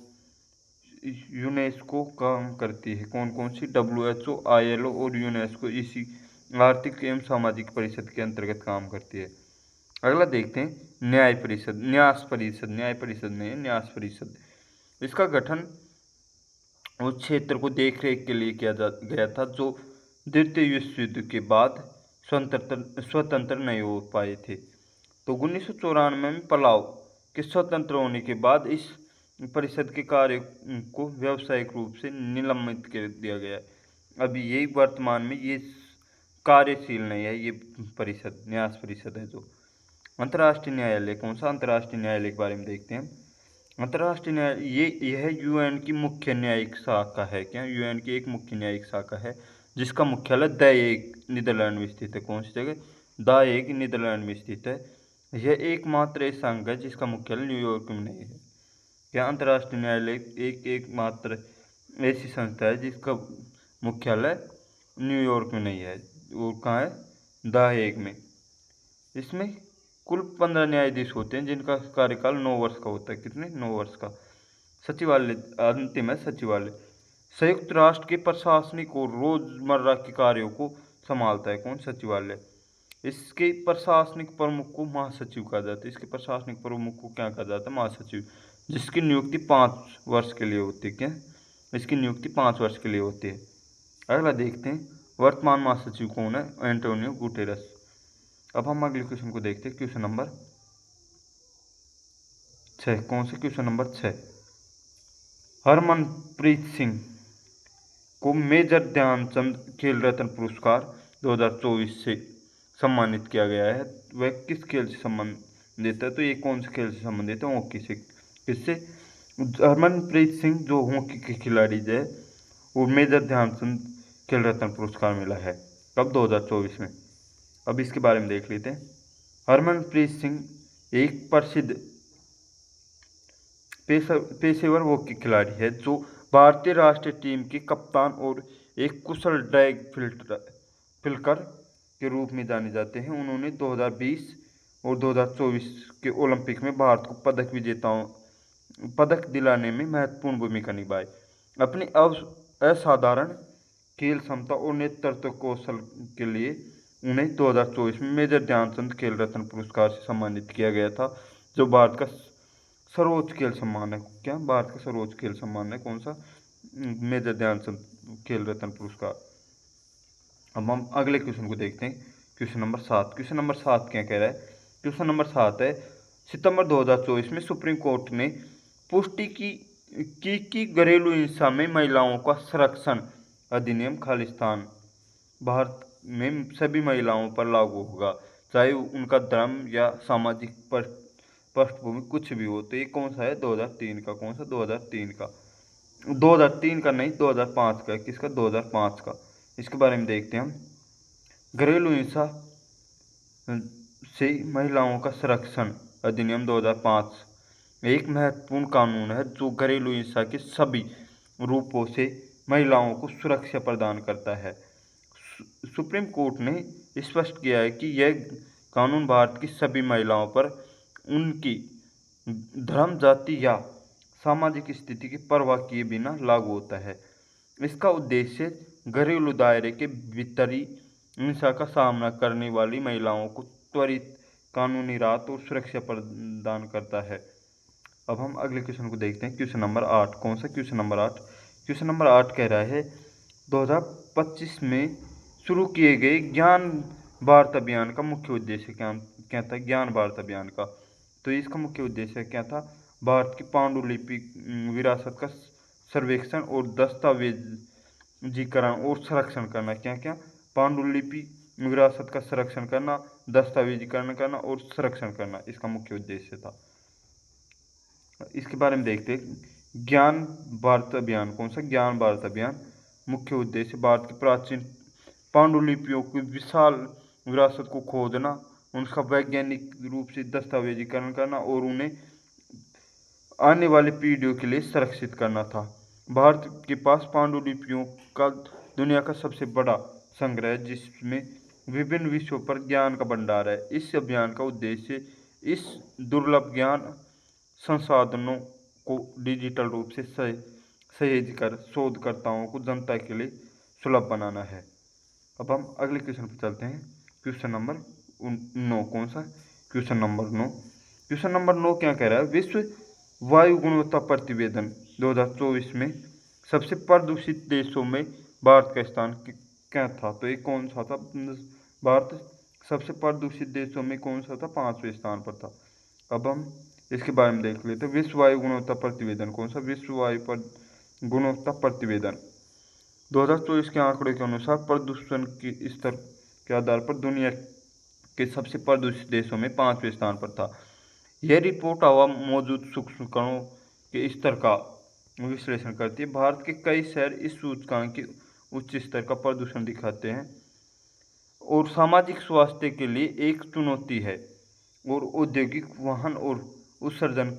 Speaker 1: यूनेस्को काम करती है। कौन कौन सी? WHO, ILO और यूनेस्को इसी आर्थिक एवं सामाजिक परिषद के अंतर्गत काम करती है। अगला देखते हैं न्याय परिषद, न्यास परिषद। न्याय परिषद में न्यास परिषद, इसका गठन उस क्षेत्र को देखरेख के लिए किया गया था जो द्वितीय विश्व युद्ध के बाद स्वतंत्र नहीं हो पाए थे। तो 1994 में पलाव के स्वतंत्र होने के बाद इस परिषद के कार्य को व्यावसायिक रूप से निलंबित कर दिया गया। अभी ये वर्तमान में ये कार्यशील नहीं है। ये परिषद न्यास परिषद है। जो अंतर्राष्ट्रीय न्यायालय, कौन सा? अंतर्राष्ट्रीय न्यायालय के बारे में देखते हैं। अंतर्राष्ट्रीय न्यायालय यह यूएन की मुख्य न्यायिक शाखा है। क्या? यूएन की एक मुख्य न्यायिक शाखा है जिसका मुख्यालय द हेग नीदरलैंड में स्थित है। कौन सी जगह? द हेग नीदरलैंड में स्थित है। यह एकमात्र संघ है जिसका मुख्यालय न्यूयॉर्क में नहीं है। क्या? अंतर्राष्ट्रीय न्यायालय एकमात्र ऐसी संस्था है जिसका मुख्यालय न्यूयॉर्क में नहीं है। वो कहाँ है? द हेग में। इसमें कुल 15 न्यायाधीश होते हैं जिनका कार्यकाल 9 वर्ष का होता है। कितने? 9 वर्ष का। सचिवालय अंतिम है। सचिवालय संयुक्त राष्ट्र के प्रशासनिक और रोजमर्रा के कार्यों को संभालता है। कौन? सचिवालय। इसके प्रशासनिक प्रमुख को महासचिव कहा जाता है। इसके प्रशासनिक प्रमुख को क्या कहा जाता है? महासचिव, जिसकी नियुक्ति 5 वर्ष के लिए होती है। क्या? इसकी नियुक्ति 5 वर्ष के लिए होती है। अगला देखते हैं वर्तमान महासचिव कौन है? Antonio Guterres. अब हम अगले क्वेश्चन को देखते हैं। Question number 6। कौन से? Question number 6। हरमनप्रीत सिंह को मेजर ध्यानचंद खेल रत्न पुरस्कार 2024 से सम्मानित किया गया है। वह किस खेल से संबंधित है? तो ये कौन से खेल से संबंधित है? हॉकी से। किससे? हरमनप्रीत सिंह जो हॉकी के खिलाड़ी है वो मेजर ध्यानचंद खेल रत्न पुरस्कार मिला है। कब? 2024 में। अब इसके बारे में देख लेते हैं। हरमनप्रीत सिंह एक प्रसिद्ध पेशेवर हॉकी खिलाड़ी है जो भारतीय राष्ट्रीय टीम के कप्तान और एक कुशल ड्रैग फिल्कर के रूप में जाने जाते हैं। उन्होंने 2020 और 2024 के ओलंपिक में भारत को पदक दिलाने में महत्वपूर्ण भूमिका निभाई। अपनी असाधारण खेल क्षमता और नेतृत्व कौशल के लिए उन्हें 2024 में मेजर ध्यानचंद खेल रत्न पुरस्कार से सम्मानित किया गया था, जो भारत का सर्वोच्च खेल सम्मान है। क्या भारत का सर्वोच्च खेल सम्मान है? कौन सा? मेजर ध्यानचंद खेल रत्न पुरस्कार। अब हम अगले क्वेश्चन को देखते हैं। Question number 7। क्वेश्चन नंबर 7 क्या कह रहा है? क्वेश्चन नंबर 7 है, सितंबर 2024 में सुप्रीम कोर्ट ने पुष्टि की घरेलू हिंसा में महिलाओं का संरक्षण अधिनियम खालिस्तान भारत में सभी महिलाओं पर लागू होगा, चाहे उनका धर्म या सामाजिक पृष्ठभूमि कुछ भी हो। तो ये कौन सा है? 2003 का। कौन सा? 2003 का। 2003 का नहीं, 2005 का। किसका? 2005 का। इसके बारे में देखते हैं हम। घरेलू हिंसा से महिलाओं का संरक्षण अधिनियम 2005 एक महत्वपूर्ण कानून है जो घरेलू हिंसा के सभी रूपों से महिलाओं को सुरक्षा प्रदान करता है। सुप्रीम कोर्ट ने स्पष्ट किया है कि यह कानून भारत की सभी महिलाओं पर उनकी धर्म, जाति या सामाजिक स्थिति की परवाह किए बिना लागू होता है। इसका उद्देश्य घरेलू दायरे के भीतरी हिंसा का सामना करने वाली महिलाओं को त्वरित कानूनी राहत और सुरक्षा प्रदान करता है। अब हम अगले क्वेश्चन को देखते हैं। Question number 8। कौन सा? Question number 8। क्वेश्चन नंबर 8 कह रहा है 2025 में शुरू किए गए ज्ञान भारत अभियान का मुख्य उद्देश्य क्या था? ज्ञान भारत अभियान का। तो इसका मुख्य उद्देश्य क्या था? भारत की पांडुलिपि विरासत का सर्वेक्षण और दस्तावेजीकरण और संरक्षण करना। क्या क्या? पांडुलिपि विरासत का संरक्षण करना, दस्तावेजीकरण करना और संरक्षण करना, इसका मुख्य उद्देश्य था। इसके बारे में देखते हैं। ज्ञान भारत अभियान। कौन सा? ज्ञान भारत अभियान। मुख्य उद्देश्य भारत की प्राचीन पांडुलिपियों की विशाल विरासत को खोजना, उनका वैज्ञानिक रूप से दस्तावेजीकरण करना और उन्हें आने वाली पीढ़ियों के लिए संरक्षित करना था। भारत के पास पांडुलिपियों का दुनिया का सबसे बड़ा संग्रह है, जिसमें विभिन्न विषयों पर ज्ञान का भंडार है। इस अभियान का उद्देश्य इस दुर्लभ ज्ञान संसाधनों को डिजिटल रूप से सहेज कर शोधकर्ताओं को जनता के लिए सुलभ बनाना है। अब हम अगले क्वेश्चन पर चलते हैं। Question number 9। कौन सा? Question number 9। क्वेश्चन नंबर 9 क्या कह रहा है? विश्व वायु गुणवत्ता प्रतिवेदन 2024 में सबसे प्रदूषित देशों में भारत का स्थान क्या था? तो ये कौन सा था? भारत सबसे प्रदूषित देशों में कौन सा था? 5वें स्थान पर था। अब हम इसके बारे में देख लेते हैं। विश्व वायु गुणवत्ता प्रतिवेदन। कौन सा? विश्व वायु गुणवत्ता प्रतिवेदन 2024 के आंकड़ों के अनुसार प्रदूषण के स्तर के आधार पर दुनिया के सबसे प्रदूषित देशों में 5वें स्थान पर था। यह रिपोर्ट हवा मौजूद सूक्ष्म कणों के स्तर का विश्लेषण करती है। भारत के कई शहर इस सूचकांक के उच्च स्तर का प्रदूषण दिखाते हैं और सामाजिक स्वास्थ्य के लिए एक चुनौती है, और औद्योगिक वाहन और उत्सर्जन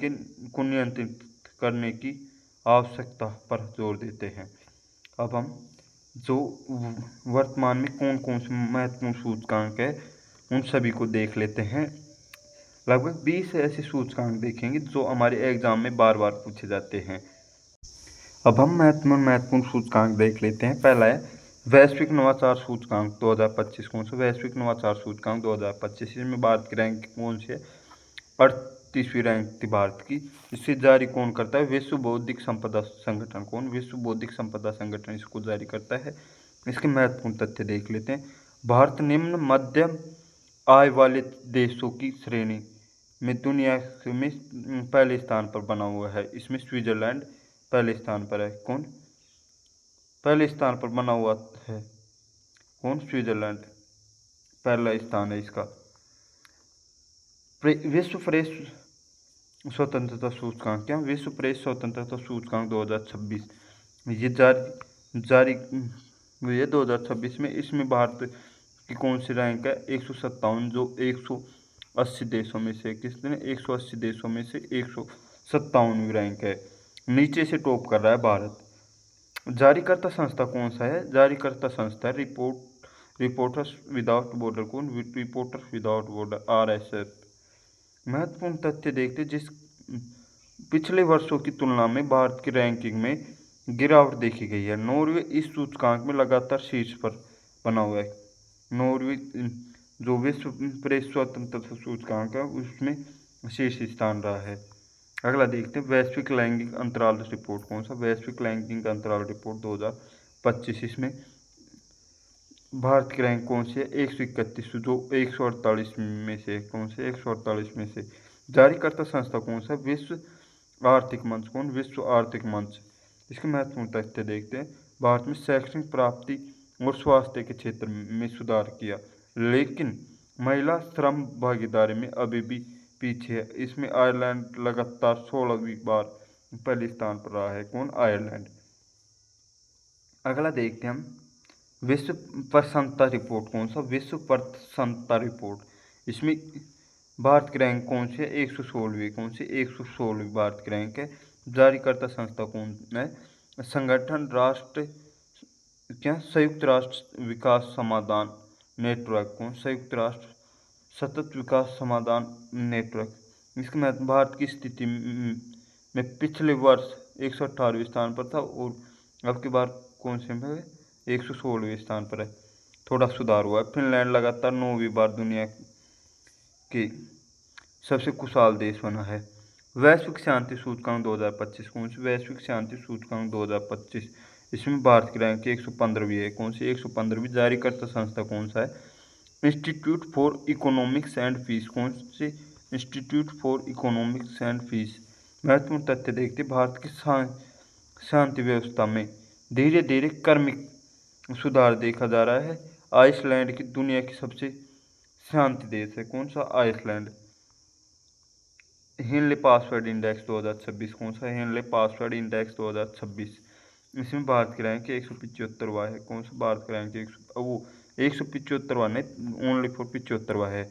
Speaker 1: को नियंत्रित करने की आवश्यकता पर जोर देते हैं। अब हम जो वर्तमान में कौन कौन से महत्वपूर्ण सूचकांक है उन सभी को देख लेते हैं। लगभग 20 ऐसे सूचकांक देखेंगे जो हमारे एग्जाम में बार बार पूछे जाते हैं। अब हम महत्वपूर्ण सूचकांक देख लेते हैं। पहला है वैश्विक नवाचार सूचकांक 2025। कौन सा? वैश्विक नवाचार सूचकांक 2025। इसमें भारत की रैंक कौन सी है? 38वीं रैंक थी भारत की। इसे जारी कौन करता है? विश्व बौद्धिक संपदा संगठन। कौन? विश्व बौद्धिक संपदा संगठन इसको जारी करता है। इसके महत्वपूर्ण तथ्य देख लेते हैं। भारत निम्न मध्यम आय वाले देशों की श्रेणी में दुनिया में पहले स्थान पर बना हुआ है। इसमें स्विट्जरलैंड पहले स्थान पर है। कौन? पहले स्थान पर बना हुआ है। कौन? स्विट्जरलैंड पहला स्थान है इसका। विश्व प्रेस स्वतंत्रता सूचकांक। क्या? विश्व प्रेस स्वतंत्रता सूचकांक 2026 ये जारी हुई है 2026 में। इसमें भारत की कौन सी रैंक है? 157, जो 180 देशों में से किसने 180 देशों में से 157वीं रैंक है। नीचे से टॉप कर रहा है भारत। जारीकर्ता संस्था कौन सा है? जारीकर्ता संस्था है रिपोर्टर्स विदाउट बॉर्डर। कौन? Reporters without border, RSF। महत्वपूर्ण तथ्य देखते, जिस पिछले वर्षों की तुलना में भारत की रैंकिंग में गिरावट देखी गई है। नॉर्वे इस सूचकांक में लगातार शीर्ष पर बना हुआ है। नॉर्वे जो विश्व प्रेस स्वतंत्रता सूचकांक है उसमें शीर्ष स्थान रहा है। अगला देखते हैं, वैश्विक लैंगिक अंतराल रिपोर्ट कौन सा? वैश्विक लैंगिक अंतराल रिपोर्ट 2025। इसमें भारत की रैंक कौन सी है? 131, जो 148 में से कौन से 148 में से। जारीकर्ता संस्था कौन सा? विश्व आर्थिक मंच। कौन? विश्व आर्थिक मंच। इसके महत्वपूर्ण तथ्य देखते हैं, भारत में शैक्षणिक प्राप्ति और स्वास्थ्य के क्षेत्र में सुधार किया, लेकिन महिला श्रम भागीदारी में अभी भी पीछे है। इसमें आयरलैंड लगातार 16वीं बार पहले स्थान पर रहा है। कौन? आयरलैंड। अगला देखते हैं हम, विश्व प्रसन्नता रिपोर्ट कौन सा? विश्व प्रसन्नता रिपोर्ट। इसमें भारत की रैंक कौन सी है? 116वीं। कौन सी? 116वीं भारत की रैंक है। जारीकर्ता संस्था कौन है? संगठन राष्ट्र क्या? संयुक्त राष्ट्र विकास समाधान नेटवर्क। कौन? संयुक्त राष्ट्र सतत विकास समाधान नेटवर्क। इसके महत्व, भारत की स्थिति में पिछले वर्ष 118वें स्थान पर था और अब की बार कौन से में 116वें स्थान पर है। थोड़ा सुधार हुआ है। फिनलैंड लगातार 9वीं बार दुनिया के सबसे खुशहाल देश बना है। वैश्विक शांति सूचकांक 2025 कौन सी? वैश्विक शांति सूचकांक 2025। इसमें भारत की रैंक 115वीं है। कौन सी? 115वीं। जारीकर्ता संस्था कौन सा है? Institute for economics and peace. कौन सी? Institute for economics and peace. महत्वपूर्ण तथ्य देखते, भारत की शांति व्यवस्था में धीरे धीरे क्रमिक सुधार देखा जा रहा है। आइसलैंड की दुनिया की सबसे शांति देश है। कौन सा? आइसलैंड। हेनले पासवर्ड इंडेक्स 2026 कौन सा? Henley passport index 2026। इसमें भारत की रैंक 175वां है। कौन सा? भारत की रैंक 175वां नहीं, ओनली फॉर 75वां है।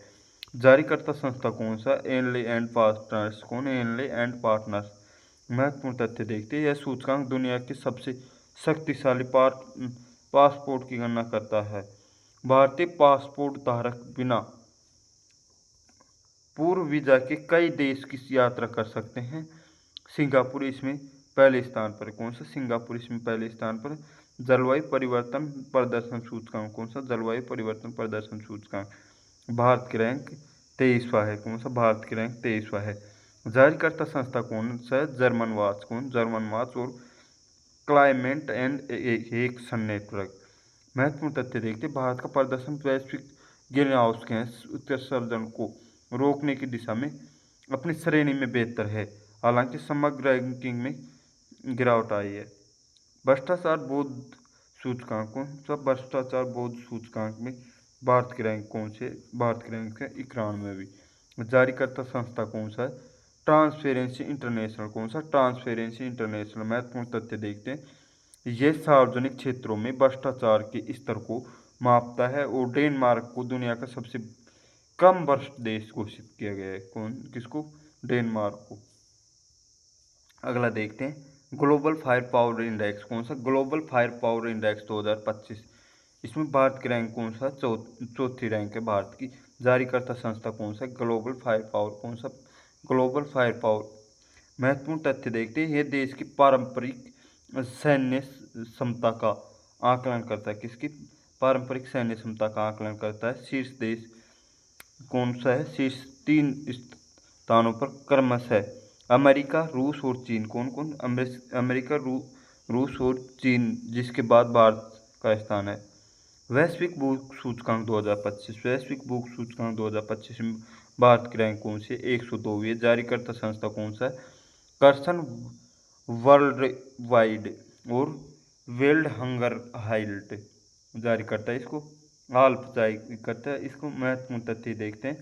Speaker 1: जारीकर्ता संस्था कौन सा? Henley and partners. कौन? Henley and partners. महत्वपूर्ण तथ्य देखते हैं, यह सूचकांक दुनिया के सबसे शक्तिशाली पासपोर्ट की गणना करता है। भारतीय पासपोर्ट धारक बिना पूर्व वीजा के कई देश की यात्रा कर सकते हैं। सिंगापुर इसमें पहले स्थान पर। कौन सा? सिंगापुर इसमें पहले स्थान पर। जलवायु परिवर्तन प्रदर्शन सूचकांक कौन सा? जलवायु परिवर्तन प्रदर्शन सूचकांक। भारत की रैंक 23वां है। कौन सा? भारत की रैंक 23वां है। जारीकर्ता संस्था कौन सा है? German watch. कौन? जर्मन वॉच और क्लाइमेट एंड एक्शन नेटवर्क। महत्वपूर्ण तथ्य देखते, भारत का प्रदर्शन वैश्विक ग्रीन हाउस गैस उत्सर्जन को रोकने की दिशा में अपनी श्रेणी में बेहतर है, हालांकि समग्र रैंकिंग में गिरावट आई है। भ्रष्टाचार बोध सूचकांक कौन सा? भ्रष्टाचार बोध सूचकांक में भारत की रैंक कौन से? भारत की रैंक है 91वीं। जारीकर्ता संस्था कौन सा है? Transparency international. कौन सा? Transparency international. महत्वपूर्ण तथ्य देखते हैं, यह सार्वजनिक क्षेत्रों में भ्रष्टाचार के स्तर को मापता है और डेनमार्क को दुनिया का सबसे कम भ्रष्ट देश घोषित किया गया है। कौन? किसको? डेनमार्क को। अगला देखते हैं, ग्लोबल फायर पावर इंडेक्स कौन सा? Global fire power index 2025। इसमें भारत की रैंक कौन सा? चौथी रैंक है भारत की। जारीकर्ता संस्था कौन सा? Global fire power. कौन सा? Global fire power. महत्वपूर्ण तथ्य देखते हैं, यह देश की पारंपरिक सैन्य क्षमता का आकलन करता है। किसकी? पारंपरिक सैन्य क्षमता का आकलन करता है। शीर्ष देश कौन सा है? शीर्ष 3 स्थानों पर क्रमशः अमेरिका, रूस और चीन। कौन कौन? अमेरिका, रूस और चीन, जिसके बाद भारत का स्थान है। वैश्विक भूख सूचकांक 2025। वैश्विक भूख सूचकांक 2025 में भारत की रैंक कौन सी? 102वीं है। जारीकर्ता संस्था कौन सा है? कर्सन वर्ल्ड वाइड और वेल्ड हंगर हाइल्ट जारी करता है। इसको अल्प जारी करता है। इसको महत्वपूर्ण तथ्य देखते हैं,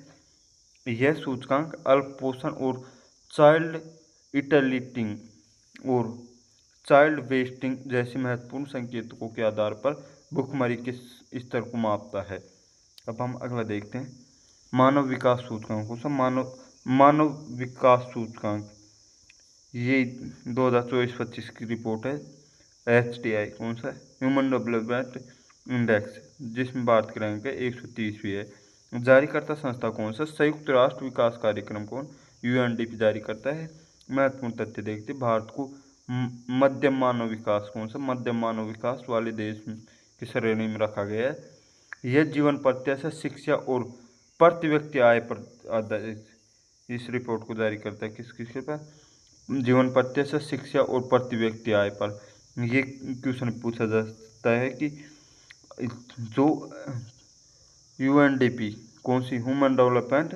Speaker 1: यह सूचकांक अल्प पोषण और चाइल्ड इटलिटिंग और चाइल्ड वेस्टिंग जैसे महत्वपूर्ण संकेतकों के आधार पर भुखमरी के स्तर को मापता है। अब हम अगला देखते हैं, मानव विकास सूचकांक। कौन सा? मानव विकास सूचकांक, ये 2024-25 की रिपोर्ट है। HDI कौन सा? ह्यूमन डेवलपमेंट इंडेक्स, जिसमें भारत की रैंक है 130वीं है। जारीकर्ता संस्था कौन सा? संयुक्त राष्ट्र विकास कार्यक्रम। कौन? UNDP जारी करता है। महत्वपूर्ण तथ्य देखते, भारत को मध्यम मानव विकास, कौन सा? मध्यम मानव विकास वाले देश की श्रेणी में रखा गया है। यह जीवन प्रत्याशा, शिक्षा और प्रति व्यक्ति आय पर आधारित इस रिपोर्ट को जारी करता है। किसके पर? जीवन प्रत्याशा, शिक्षा और प्रति व्यक्ति आय पर। ये क्वेश्चन पूछा जा सकता है कि जो UNDP कौन सी ह्यूमन डेवलपमेंट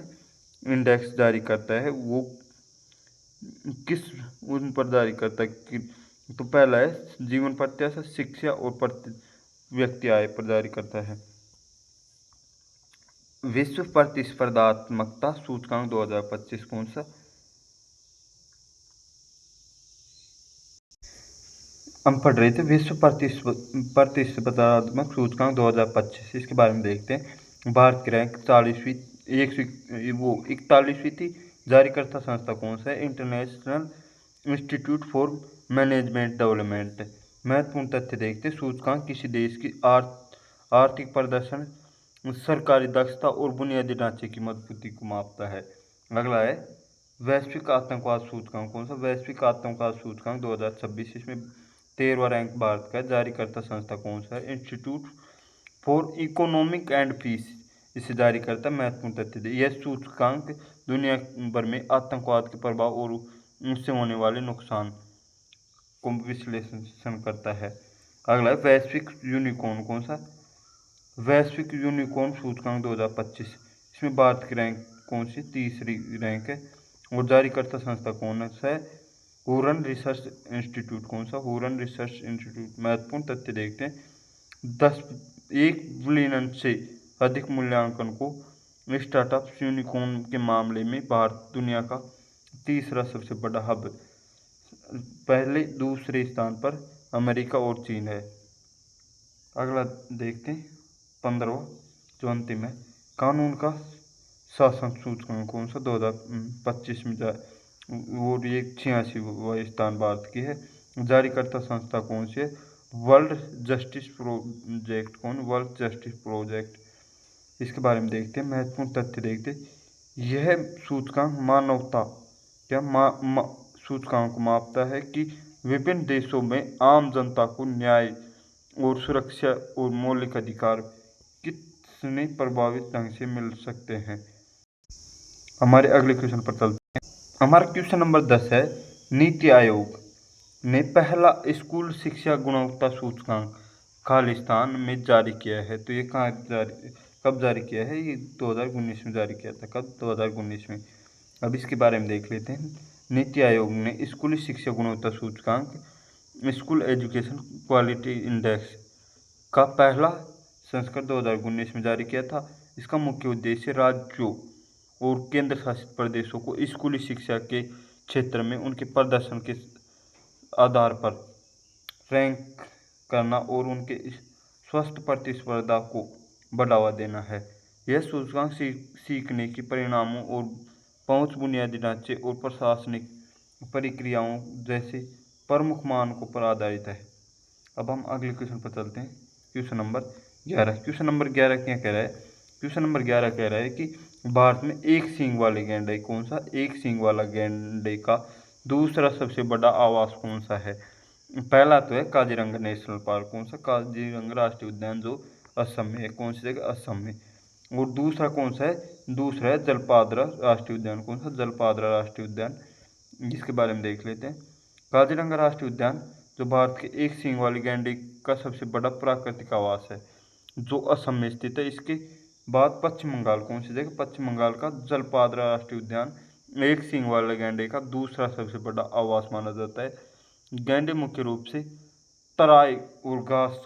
Speaker 1: इंडेक्स जारी करता है वो किस उन पर जारी करता है कि, तो पहला है जीवन प्रत्याशा, शिक्षा और प्रति व्यक्ति आय पर जारी करता है। विश्व प्रतिस्पर्धात्मकता सूचकांक 2025 कौन सा? हम पढ़ रहे थे विश्व प्रतिस्पर्धात्मक सूचकांक 2025। इसके बारे में देखते हैं। भारत की रैंक 40वीं 41वीं थी। जारीकर्ता संस्था कौन सा है? International institute for management development. महत्वपूर्ण तथ्य देखते हैं। सूचकांक किसी देश की आर्थिक प्रदर्शन, सरकारी दक्षता और बुनियादी ढांचे की मजबूती को मापता है। अगला है वैश्विक आतंकवाद सूचकांक। कौन सा? वैश्विक आतंकवाद सूचकांक 2026। इसमें 13वां रैंक भारत का है। जारीकर्ता संस्था कौन सा है? Institute for economic and peace इसे जारी करता है। महत्वपूर्ण तथ्य दे, यह सूचकांक दुनिया भर में आतंकवाद के प्रभाव और उससे होने वाले नुकसान को विश्लेषण करता है। अगला है वैश्विक यूनिकॉर्न। कौन सा? वैश्विक यूनिकॉर्न सूचकांक 2025। इसमें भारत की रैंक कौन सी? 3री रैंक है। और जारीकर्ता संस्था कौन सा है? Huron research institute. कौन सा? Huron research institute. महत्वपूर्ण तथ्य देखते हैं। 1 बिलियन से अधिक मूल्यांकन को स्टार्टअप यूनिकॉर्न के मामले में भारत दुनिया का तीसरा सबसे बड़ा हब, पहले दूसरे स्थान पर अमेरिका और चीन है। अगला देखते हैं 15वां, जो अंतिम है, कानून का शासन सूचकांक। कौन सा? 2025 में और ये 86वां स्थान भारत की है। जारीकर्ता संस्था कौन सी है? World justice project. कौन? World justice project. इसके बारे में देखते हैं। महत्वपूर्ण तथ्य देखते हैं। यह सूचकांक मानवता सूचकांक को मापता है कि विभिन्न देशों में आम जनता को न्याय और सुरक्षा और मौलिक अधिकार कितने प्रभावित ढंग से मिल सकते हैं। हमारे अगले क्वेश्चन पर चलते हैं। हमारा क्वेश्चन नंबर 10 है, नीति आयोग ने पहला स्कूल शिक्षा गुणवत्ता सूचकांक खालिस्तान में जारी किया है। तो ये कब जारी किया है? ये 2019 में जारी किया था। कब? 2019 में। अब इसके बारे में देख लेते हैं। नीति आयोग ने स्कूली शिक्षा गुणवत्ता सूचकांक, स्कूल एजुकेशन क्वालिटी इंडेक्स का पहला संस्करण 2019 में जारी किया था। इसका मुख्य उद्देश्य राज्यों और केंद्र शासित प्रदेशों को स्कूली शिक्षा के क्षेत्र में उनके प्रदर्शन के आधार पर रैंक करना और उनके स्वस्थ प्रतिस्पर्धा को बढ़ावा देना है। यह सूचकांक सीखने के परिणामों और पहुंच, बुनियादी ढांचे और प्रशासनिक प्रक्रियाओं जैसे प्रमुख मानकों पर आधारित है। अब हम अगले क्वेश्चन पर चलते हैं। Question number 11। क्वेश्चन नंबर 11 क्या कह रहा है? क्वेश्चन नंबर 11 कह रहा है कि भारत में एक सींग वाले गैंडे, कौन सा? एक सींग वाला गैंडे का दूसरा सबसे बड़ा आवास कौन सा है? पहला तो है काजीरंगा नेशनल पार्क। कौन सा? काजीरंगा राष्ट्रीय उद्यान, जो असम में है। कौन सी जगह? असम में। और दूसरा कौन सा है? दूसरा है जलपादरा राष्ट्रीय उद्यान। कौन सा? जलपादरा राष्ट्रीय उद्यान। इसके बारे में देख लेते हैं। काजीरंगा राष्ट्रीय उद्यान जो भारत के एक सींग वाले गैंडे का सबसे बड़ा प्राकृतिक आवास है, जो असम में स्थित है। इसके बाद पश्चिम बंगाल, कौन सी जगह? पश्चिम बंगाल का जलपादरा राष्ट्रीय उद्यान एक सींग वाले गैंडे का दूसरा सबसे बड़ा आवास माना जाता है। गैंडे मुख्य रूप से तराई और घास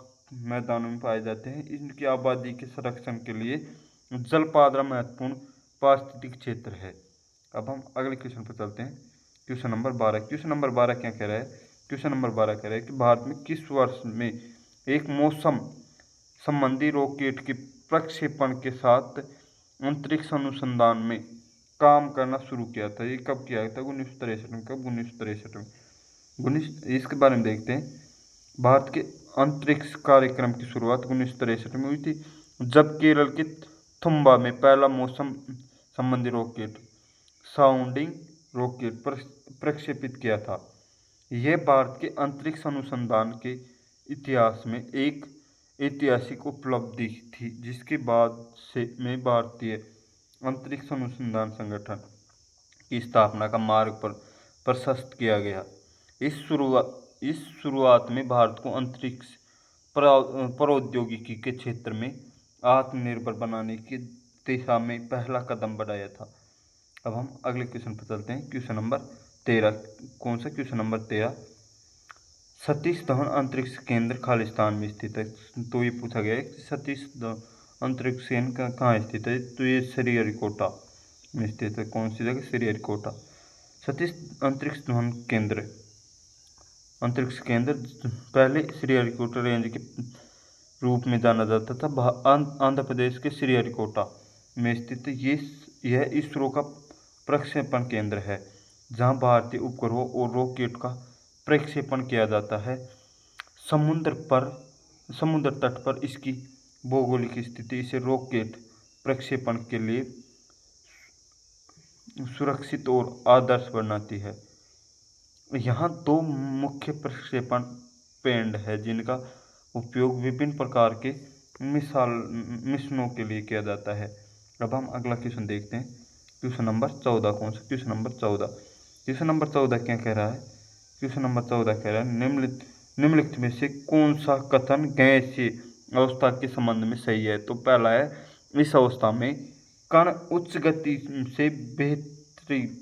Speaker 1: मैदानों में पाए जाते हैं। इनकी आबादी के संरक्षण के लिए जलपादरा महत्वपूर्ण पारिस्थितिक क्षेत्र है। अब हम अगले क्वेश्चन पर चलते हैं। Question number 12। क्वेश्चन नंबर 12 क्या कह रहा है? क्वेश्चन नंबर 12 कह रहा है कि भारत में किस वर्ष में एक मौसम संबंधी रॉकेट की प्रक्षेपण के साथ अंतरिक्ष अनुसंधान में काम करना शुरू किया था। ये कब किया था? 1963 में। कब? 1963 में। इसके बारे में देखते हैं। भारत के अंतरिक्ष कार्यक्रम की शुरुआत 1963 में हुई थी, जब केरल के थुम्बा में पहला मौसम संबंधी रॉकेट साउंडिंग रॉकेट प्रक्षेपित किया था। यह भारत के अंतरिक्ष अनुसंधान के इतिहास में एक ऐतिहासिक उपलब्धि थी, जिसके बाद से में भारतीय अंतरिक्ष अनुसंधान संगठन की स्थापना का मार्ग पर प्रशस्त किया गया। इस शुरुआत में भारत को अंतरिक्ष प्रौद्योगिकी के क्षेत्र में आत्मनिर्भर बनाने की दिशा में पहला कदम बढ़ाया था। अब हम अगले क्वेश्चन पर चलते हैं। Question number 13। कौन सा? Question number 13। सतीश धवन अंतरिक्ष केंद्र खालिस्तान में स्थित है। तो ये पूछा गया है कि सतीश धवन अंतरिक्ष केंद्र कहाँ स्थित है? तो ये श्रीहरिकोटा में स्थित है। कौन सी जगह? श्रीहरिकोटा। सतीश अंतरिक्ष केंद्र पहले श्रीहरिकोटा रेंज के रूप में जाना जाता था। आंध्र प्रदेश के श्रीहरिकोटा में स्थित यह इसरो का प्रक्षेपण केंद्र है, जहां भारतीय उपग्रहों और रॉकेट का प्रक्षेपण किया जाता है। समुद्र तट पर इसकी भौगोलिक स्थिति इसे रॉकेट प्रक्षेपण के लिए सुरक्षित और आदर्श बनाती है। यहाँ दो मुख्य प्रक्षेपण पैड है, जिनका उपयोग विभिन्न प्रकार के मिशनों के लिए किया जाता है। अब हम अगला क्वेश्चन देखते हैं। Question number 14। कौन सा? Question number 14। क्वेश्चन नंबर 14 क्या कह रहा है? क्वेश्चन नंबर 14 कह रहा है, निम्नलिखित में से कौन सा कथन गैसीय अवस्था के संबंध में सही है? तो पहला है, इस अवस्था में कण उच्च गति से बेहतरीन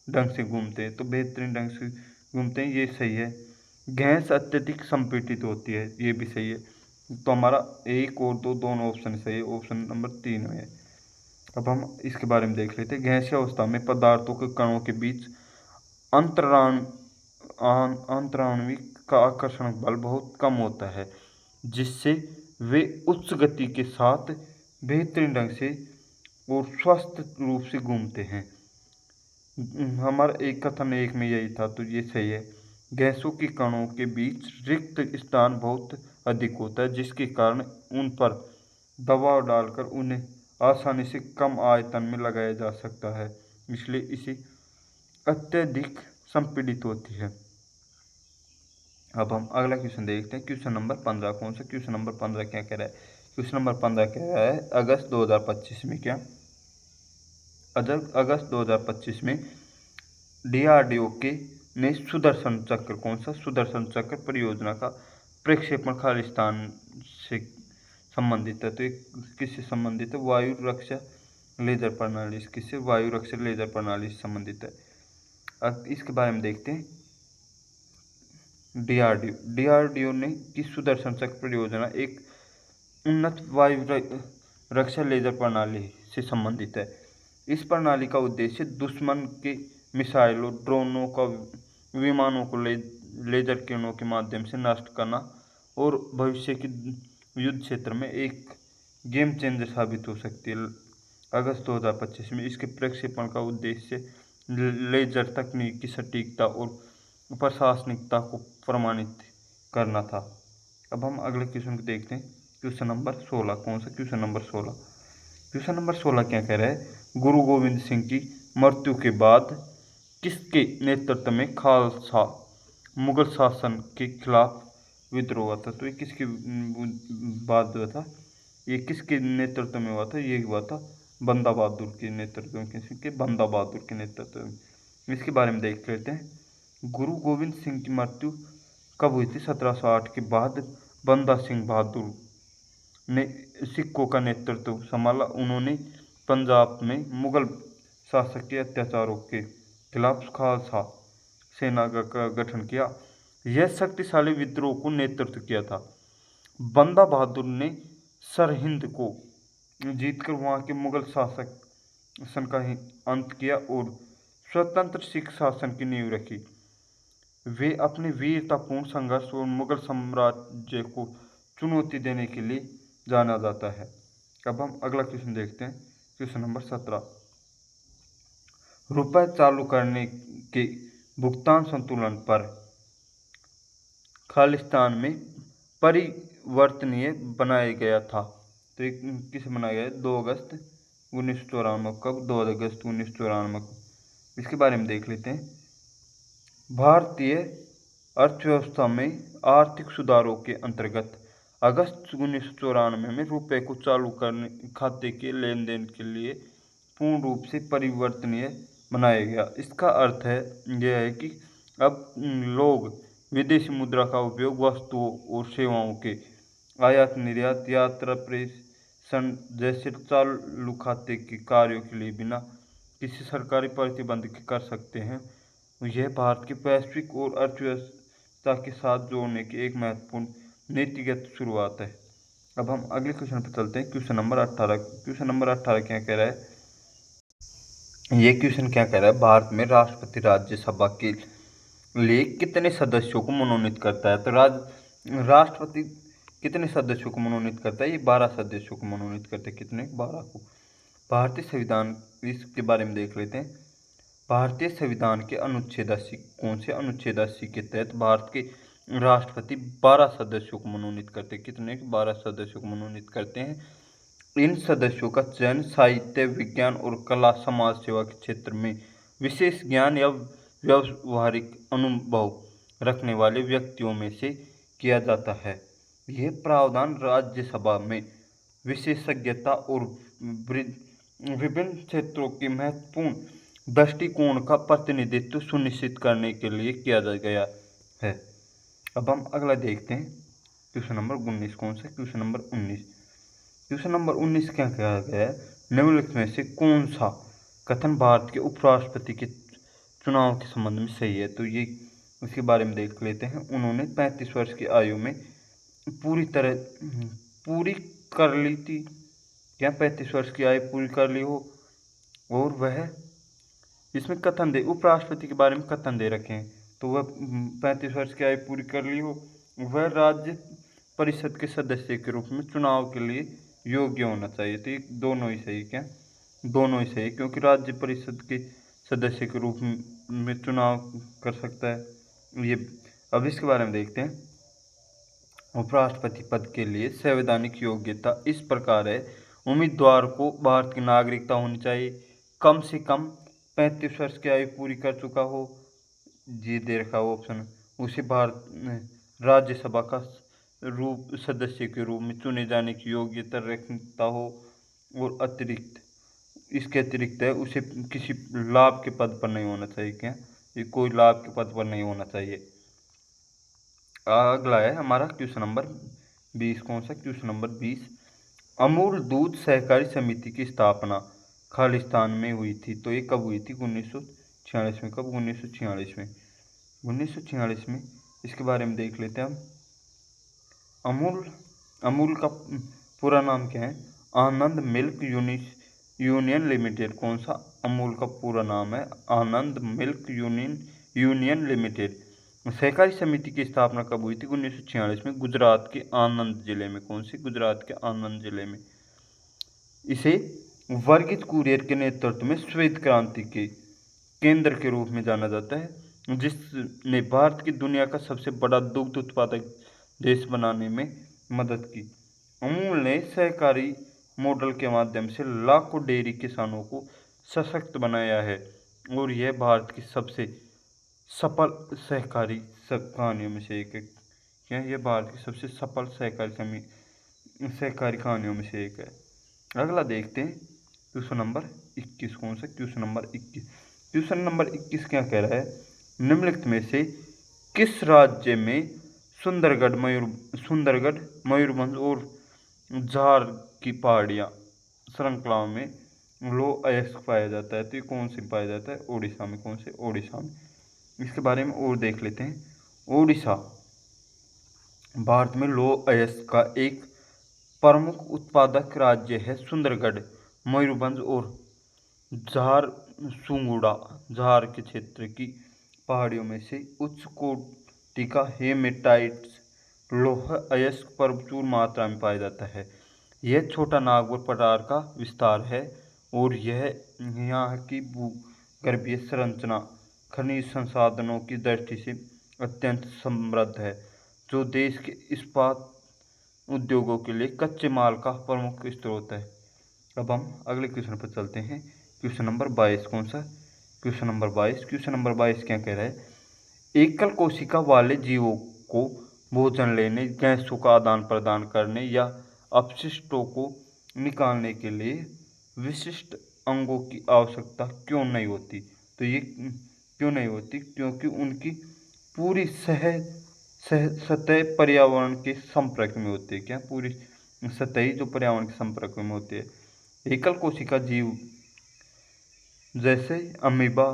Speaker 1: ढंग से घूमते हैं। तो बेहतरीन ढंग से घूमते हैं, ये सही है। गैस अत्यधिक संपीड़ित होती है, ये भी सही है। तो हमारा 1 और 2 दोनों ऑप्शन सही है। ऑप्शन नंबर 3 है। अब हम इसके बारे में देख लेते हैं। गैसीय अवस्था में पदार्थों के कणों के बीच अंतराणविक का आकर्षण बल बहुत कम होता है, जिससे वे उच्च गति के साथ बेहतरीन ढंग से और स्वस्थ रूप से घूमते हैं। हमारा एक कथन 1 में यही था, तो ये सही है। गैसों के कणों के बीच रिक्त स्थान बहुत अधिक होता है, जिसके कारण उन पर दबाव डालकर उन्हें आसानी से कम आयतन में लगाया जा सकता है, इसलिए इसे अत्यधिक संपीड़ित होती है। अब हम अगला क्वेश्चन देखते हैं। Question number 15। कौन सा? क्वेश्चन नंबर 15 क्या कह रहा है? क्वेश्चन नंबर 15 कह रहा है, अगस्त 2025 में अगस्त 2025 में DRDO ने सुदर्शन चक्र, कौन सा? सुदर्शन चक्र परियोजना का प्रक्षेपण खालिस्तान से संबंधित है। तो ये किससे संबंधित है? वायु रक्षा लेजर प्रणाली। किससे? वायु रक्षा लेजर प्रणाली से संबंधित है। अब इसके बारे में देखते हैं। DRDO ने की सुदर्शन चक्र परियोजना एक उन्नत वायु रक्षा लेजर प्रणाली से संबंधित है। इस प्रणाली का उद्देश्य दुश्मन के मिसाइलों, ड्रोनों का विमानों को लेजर किरणों के माध्यम से नष्ट करना और भविष्य के युद्ध क्षेत्र में एक गेम चेंजर साबित हो सकती है। अगस्त 2025 में इसके प्रक्षेपण का उद्देश्य लेजर तकनीक की सटीकता और प्रशासनिकता को प्रमाणित करना था। अब हम अगले क्वेश्चन को देखते हैं। Question number 16। कौन सा? Question number 16। क्वेश्चन नंबर 16 क्या कह रहा है? गुरु गोविंद सिंह की मृत्यु के बाद किसके नेतृत्व में खालसा मुगल शासन के खिलाफ विद्रोह हुआ था? तो ये किसके बाद हुआ था? ये किसके नेतृत्व में हुआ था? ये हुआ था बंदा बहादुर के नेतृत्व में। किसके? बंदा बहादुर के नेतृत्व में। इसके बारे में देख लेते हैं। गुरु गोविंद सिंह की मृत्यु कब हुई थी? 1708 के बाद बंदा सिंह बहादुर ने सिखों का नेतृत्व संभाला। उन्होंने पंजाब में मुगल शासक के अत्याचारों के खिलाफ खालसा सेना का गठन किया। यह शक्तिशाली विद्रोह को नेतृत्व किया था। बंदा बहादुर ने सरहिंद को जीतकर वहां के मुगल शासन का अंत किया और स्वतंत्र सिख शासन की नींव रखी। वे अपने वीरतापूर्ण संघर्ष और मुगल साम्राज्य को चुनौती देने के लिए जाना जाता है। अब हम अगला क्वेश्चन देखते हैं, क्वेश्चन नंबर 17। रुपए चालू करने के भुगतान संतुलन पर खालिस्तान में परिवर्तनीय बनाया गया था। तो ये किसे बनाया गया? 2 अगस्त 1994। कब? 2 अगस्त 1994 को। इसके बारे में देख लेते हैं। भारतीय अर्थव्यवस्था में आर्थिक सुधारों के अंतर्गत अगस्त 1994 में रुपए को चालू करने खाते के लेन देन के लिए पूर्ण रूप से परिवर्तनीय बनाया गया। इसका अर्थ है यह है कि अब लोग विदेशी मुद्रा का उपयोग वस्तुओं और सेवाओं के आयात निर्यात, यात्रा, प्रेषण जैसे चालू खाते के कार्यों के लिए बिना किसी सरकारी प्रतिबंध के कर सकते हैं। यह भारत के वैश्विक और अर्थव्यवस्था के साथ जोड़ने की एक महत्वपूर्ण नीतिगत शुरुआत है। अब हम अगले क्वेश्चन पर चलते हैं, क्वेश्चन नंबर 18। क्वेश्चन नंबर 18 क्या कह रहा है? ये क्वेश्चन क्या कह रहा है? भारत में राष्ट्रपति राज्यसभा के लिए कितने सदस्यों को मनोनीत करता है? तो राष्ट्रपति कितने सदस्यों को मनोनीत करता है? ये 12 सदस्यों को मनोनीत करते हैं। कितने? 12 को। भारतीय संविधान, इसके बारे में देख लेते हैं। भारतीय संविधान के अनुच्छेद 80, कौन से अनुच्छेद 80 के तहत भारत के राष्ट्रपति 12 सदस्यों को मनोनीत करते हैं? कितने? 12 सदस्यों को मनोनीत करते हैं। इन सदस्यों का चयन साहित्य, विज्ञान और कला, समाज सेवा के क्षेत्र में विशेष ज्ञान या व्यावहारिक अनुभव रखने वाले व्यक्तियों में से किया जाता है। यह प्रावधान राज्यसभा में विशेषज्ञता और विभिन्न क्षेत्रों के महत्वपूर्ण दृष्टिकोण का प्रतिनिधित्व सुनिश्चित करने के लिए किया गया है। अब हम अगला देखते हैं, क्वेश्चन नंबर 19। कौन सा? Question number 19। क्वेश्चन नंबर 19 क्या कहा गया है? निम्नलिखित में से कौन सा कथन भारत के उपराष्ट्रपति के चुनाव के संबंध में सही है? तो ये उसके बारे में देख लेते हैं। उन्होंने 35 वर्ष की आयु में पूरी कर ली थी। क्या 35 वर्ष की आयु पूरी कर ली हो? और वह इसमें कथन दे, उपराष्ट्रपति के बारे में कथन दे रखे हैं। तो वह 35 वर्ष की आयु पूरी कर ली हो, वह राज्य परिषद के सदस्य के रूप में चुनाव के लिए योग्य होना चाहिए। तो ये दोनों ही सही। क्या? दोनों ही सही, क्योंकि राज्य परिषद के सदस्य के रूप में चुनाव कर सकता है ये। अब इसके बारे में देखते हैं। उपराष्ट्रपति पद के लिए संवैधानिक योग्यता इस प्रकार है। उम्मीदवार को भारत की नागरिकता होनी चाहिए, कम से कम 35 वर्ष की आयु पूरी कर चुका हो, जी दे रखा हो ऑप्शन, उसे भारत राज्यसभा का सदस्य के रूप में चुने जाने की योग्यता रखता हो, और इसके अतिरिक्त है उसे किसी लाभ के पद पर नहीं होना चाहिए। क्या? ये कोई लाभ के पद पर नहीं होना चाहिए। अगला है हमारा क्वेश्चन नंबर 20। कौन सा? Question number 20। अमूल दूध सहकारी समिति की स्थापना खालिस्तान में हुई थी। तो ये कब हुई थी? 1946 में। कब? 1946 में। 1946 में। इसके बारे में देख लेते हैं हम। अमूल का पूरा नाम क्या है? आनंद मिल्क यूनियन लिमिटेड। कौन सा? अमूल का पूरा नाम है आनंद मिल्क यूनियन लिमिटेड। सहकारी समिति की स्थापना कब हुई थी? 1946 में, गुजरात के आनंद जिले में। कौन सी? गुजरात के आनंद जिले में। इसे वर्गीज कुरियन के नेतृत्व में श्वेत क्रांति के केंद्र के रूप में जाना जाता है, जिसने भारत की दुनिया का सबसे बड़ा दुग्ध उत्पादक देश बनाने में मदद की। अमूल ने सहकारी मॉडल के माध्यम से लाखों डेयरी किसानों को सशक्त बनाया है, और यह भारत की सबसे सफल सहकारी कहानियों में से एक है। क्या? यह भारत की सबसे सफल सहकारी कहानियों में से एक है। अगला देखते हैं क्वेश्चन नंबर 21। कौन सा? Question number 21। क्वेश्चन नंबर 21 क्या कह रहा है? निम्नलिखित में से किस राज्य में सुंदरगढ़, मयूरभंज और झार की पहाड़ियाँ श्रृंखलाओं में लौह अयस्क पाया जाता है? तो ये कौन से पाया जाता है? ओडिशा में। कौन से? ओडिशा में। इसके बारे में और देख लेते हैं। ओडिशा भारत में लौह अयस्क का एक प्रमुख उत्पादक राज्य है। सुंदरगढ़, मयूरभंज और झार के क्षेत्र की पहाड़ियों में से उच्च कोटि का हेमेटाइट्स लौह अयस्क प्रचुर मात्रा में पाया जाता है। यह छोटा नागपुर पठार का विस्तार है और यह यहाँ की भूगर्भीय संरचना खनिज संसाधनों की दृष्टि से अत्यंत समृद्ध है, जो देश के इस्पात उद्योगों के लिए कच्चे माल का प्रमुख स्रोत है। अब हम अगले क्वेश्चन पर चलते हैं। क्वेश्चन नंबर 22 कौन सा? Question number 22। क्वेश्चन नंबर 22 क्या कह रहा है? एकल कोशिका वाले जीवों को भोजन लेने, गैसों का आदान प्रदान करने या अपशिष्टों को निकालने के लिए विशिष्ट अंगों की आवश्यकता क्यों नहीं होती? तो ये क्यों नहीं होती? क्योंकि उनकी पूरी सतह पर्यावरण के संपर्क में होती है। क्या? पूरी सतह जो पर्यावरण के संपर्क में होती है। एकल कोशिका जीव जैसे अमीबा,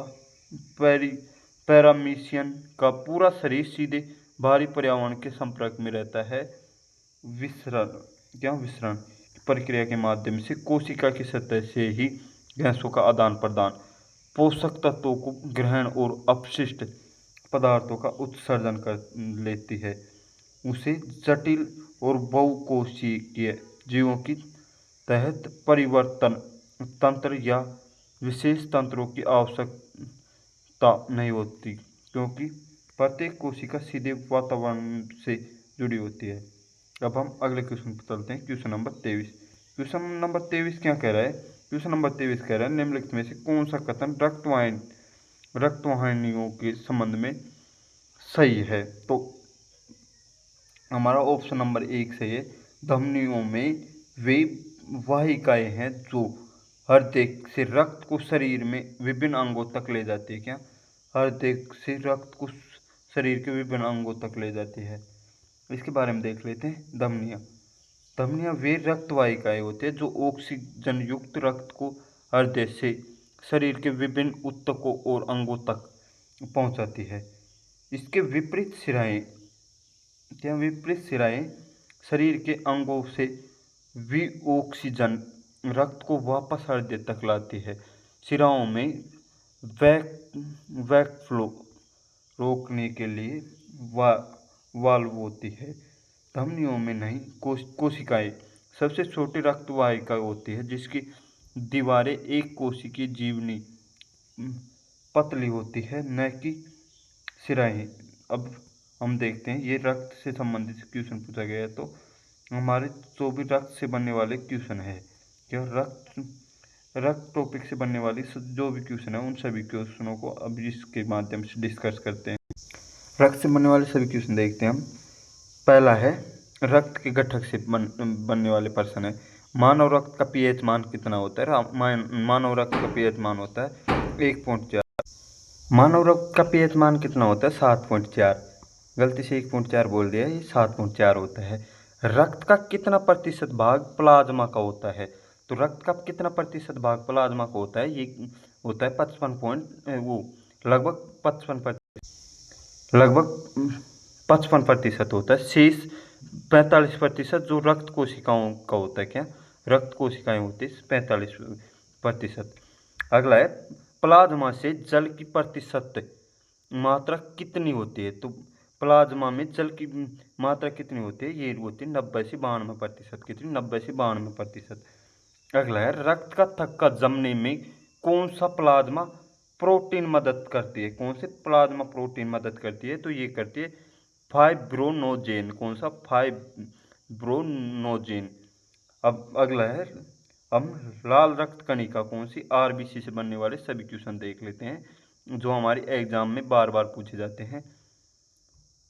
Speaker 1: पैरामीशियन का पूरा शरीर सीधे बाहरी पर्यावरण के संपर्क में रहता है। विसरण की प्रक्रिया के माध्यम से कोशिका की सतह से ही गैसों का आदान प्रदान, पोषक तत्वों को ग्रहण और अपशिष्ट पदार्थों का उत्सर्जन कर लेती है। उसे जटिल और बहुकोशिकीय जीवों की तहत परिवर्तन तंत्र या विशेष तंत्रों की आवश्यकता नहीं होती, क्योंकि प्रत्येक कोशिका सीधे वातावरण से जुड़ी होती है। अब हम अगले क्वेश्चन पर चलते हैं। Question number 23। क्वेश्चन नंबर 23 क्या कह रहा है? क्वेश्चन नंबर 23 कह रहा है निम्नलिखित में से कौन सा कथन रक्तवाहिनियों के संबंध में सही है? तो हमारा ऑप्शन नंबर 1 सही है। धमनियों में वे वाहिकाएं हैं जो हृदय से रक्त को शरीर में विभिन्न अंगों तक ले जाती है। क्या? हृदय से रक्त को शरीर के विभिन्न अंगों तक ले जाती है। इसके बारे में देख लेते हैं। धमनियाँ वे रक्त वाहिकाएं होते हैं जो ऑक्सीजन युक्त रक्त को हृदय से शरीर के विभिन्न ऊतकों और अंगों तक पहुंचाती है। इसके विपरीत सिराएं शरीर के अंगों से विऑक्सीजन रक्त को वापस हृदय तक लाती है। सिराओं में बैकफ्लो रोकने के लिए वाल्व होती है। धमनियों में नहीं। कोशिकाएं सबसे छोटी रक्त वाहिका होती है जिसकी दीवारें एक कोशिकीय जीवनी पतली होती है, न कि सिराएं। अब हम देखते हैं, ये रक्त से संबंधित क्वेश्चन पूछा गया है, तो हमारे जो भी रक्त से बनने वाले क्वेश्चन है, क्या रक्त टॉपिक से बनने वाली जो भी क्वेश्चन है, उन सभी क्वेश्चनों को अब इसके माध्यम से डिस्कस करते हैं। रक्त से बनने वाले सभी क्वेश्चन देखते हैं हम। पहला है, रक्त के घटक से बनने वाले प्रश्न है। मानव रक्त का पीएच मान कितना होता है? मानव रक्त का पीएच मान होता है 1.4। मानव रक्त का पीएच मान कितना होता है? 7.4। गलती से 1.4 बोल दिया, ये 7.4 होता है। रक्त का कितना प्रतिशत भाग प्लाज्मा का होता है? तो रक्त का कितना प्रतिशत भाग प्लाज्मा का होता है? ये होता है लगभग 55% होता है। शेष 45% जो रक्त कोशिकाओं का होता है। क्या? रक्त कोशिकाएं होती है 45%। अगला है, प्लाज्मा से जल की प्रतिशत मात्रा कितनी होती है? तो प्लाज्मा में जल की मात्रा कितनी होती है? ये होती है 90 से 92%। कितनी? 90 से 92%। अगला है, रक्त का थक्का जमने में कौन सा प्लाज्मा प्रोटीन मदद करती है? कौन से प्लाज्मा प्रोटीन मदद करती है? तो ये करती है फाइब्रोनोजेन। कौन सा? फाइब्रोनोजेन। अब अगला है, हम लाल रक्त कणिका कौन सी? आरबीसी से बनने वाले सभी क्वेश्चन देख लेते हैं जो हमारे एग्जाम में बार बार पूछे जाते हैं।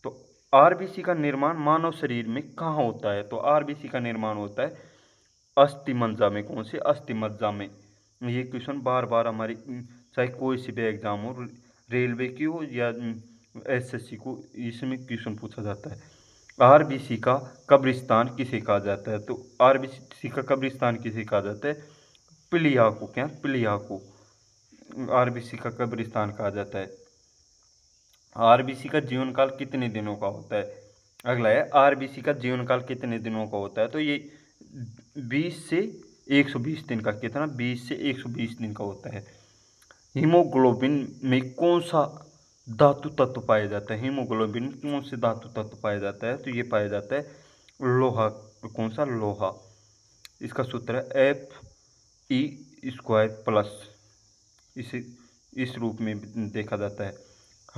Speaker 1: तो आरबीसी का निर्माण मानव शरीर में कहाँ होता है? तो आरबीसी का निर्माण होता है अस्थि मज्जा में। कौन से? अस्थि मज्जा में। ये क्वेश्चन बार बार हमारी चाहे कोई सी भी एग्जाम हो, रेलवे की हो या एसएससी को, इसमें क्वेश्चन पूछा जाता है। आरबीसी का कब्रिस्तान किसे कहा जाता है? तो आरबीसी का कब्रिस्तान किसे कहा जाता है? प्लीहा को। क्या? प्लीहा को आरबीसी का कब्रिस्तान कहा जाता है। आरबीसी का जीवन काल कितने दिनों का होता है? अगला है, आरबीसी का जीवन काल कितने दिनों का होता है? तो ये 20 से 120 दिन का। कितना? 20 से 120 दिन का होता है। हीमोग्लोबिन में कौन सा धातु तत्व पाया जाता है? हीमोग्लोबिन में कौन से धातु तत्व पाया जाता है? तो ये पाया जाता है लोहा। कौन सा? लोहा। इसका सूत्र है Fe²+। इसे इस रूप में देखा जाता है।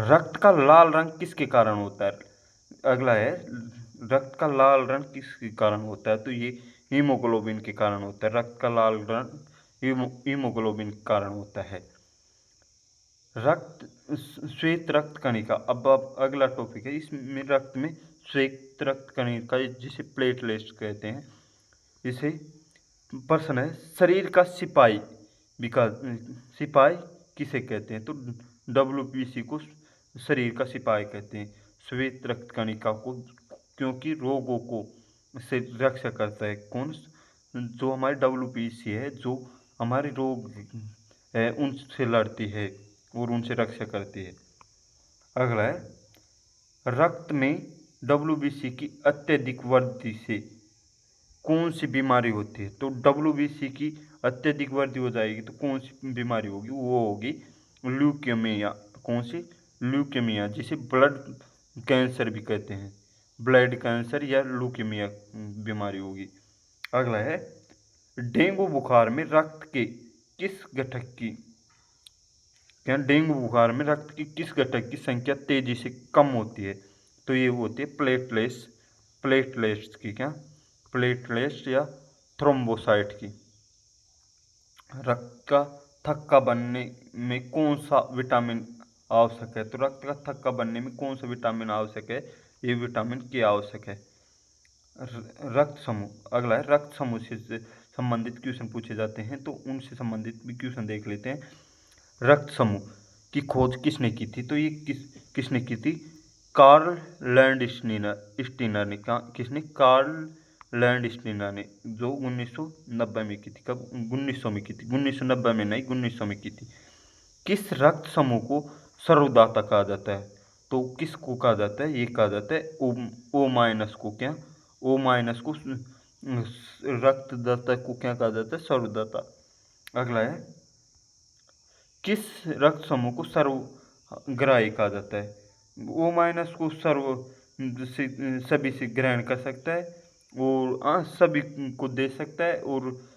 Speaker 1: रक्त का लाल रंग किसके कारण होता है? अगला है, रक्त का लाल रंग किसके कारण होता है? तो ये हीमोग्लोबिन के कारण होता है। रक्त का लाल रंग हीमोग्लोबिन के कारण होता है। रक्त श्वेत रक्त कणिका, अब अगला टॉपिक है। इसमें रक्त में श्वेत रक्त कणिका जिसे प्लेटलेट्स कहते हैं, इसे प्रश्न है, शरीर का सिपाही विकास सिपाही किसे कहते हैं? तो WBC को शरीर का सिपाही कहते हैं, श्वेत रक्त कणिका को, क्योंकि रोगों को से रक्षा करता है। कौन? जो हमारी WBC है, जो हमारे रोग है उनसे लड़ती है और उनसे रक्षा करती है। अगला है, रक्त में WBC की अत्यधिक वृद्धि से कौन सी बीमारी होती है? तो WBC की अत्यधिक वृद्धि हो जाएगी तो कौन सी बीमारी होगी? वो होगी ल्यूकेमिया। कौन सी? ल्यूकेमिया, जिसे ब्लड कैंसर भी कहते हैं। ब्लड कैंसर या ल्यूकेमिया बीमारी होगी। अगला है, डेंगू बुखार में रक्त के किस घटक की डेंगू बुखार में रक्त की किस घटक की संख्या तेजी से कम होती है? तो ये होती है प्लेटलेट्स की प्लेटलेट्स या थ्रोम्बोसाइट की। रक्त का थक्का बनने में कौन सा विटामिन आवश्यक है? तो रक्त का थक्का बनने में कौन सा विटामिन आवश्यक है? ये विटामिन के आवश्यक है। रक्त समूह, अगला है, रक्त समूह से संबंधित क्वेश्चन पूछे जाते हैं, तो उनसे संबंधित भी क्वेश्चन देख लेते हैं। रक्त समूह की खोज किसने की थी? तो ये किसने की थी? कार्ल लैंडस्टीनर ने। किसने? कार्ल लैंडस्टीनर ने, जो 1990 में की थी। कब? 1900 में की थी। 1990 में नहीं, 1900 में की थी। किस रक्त समूह को सर्वदाता कहा जाता है? तो किसको कहा जाता है? ये कहा जाता है O- को। O- को रक्तदाता को क्या कहा जाता है? सर्वदाता। अगला है, किस रक्त समूह को सर्वग्राही कहा जाता है? O- को सभी से ग्रहण कर सकता है और सभी को दे सकता है, और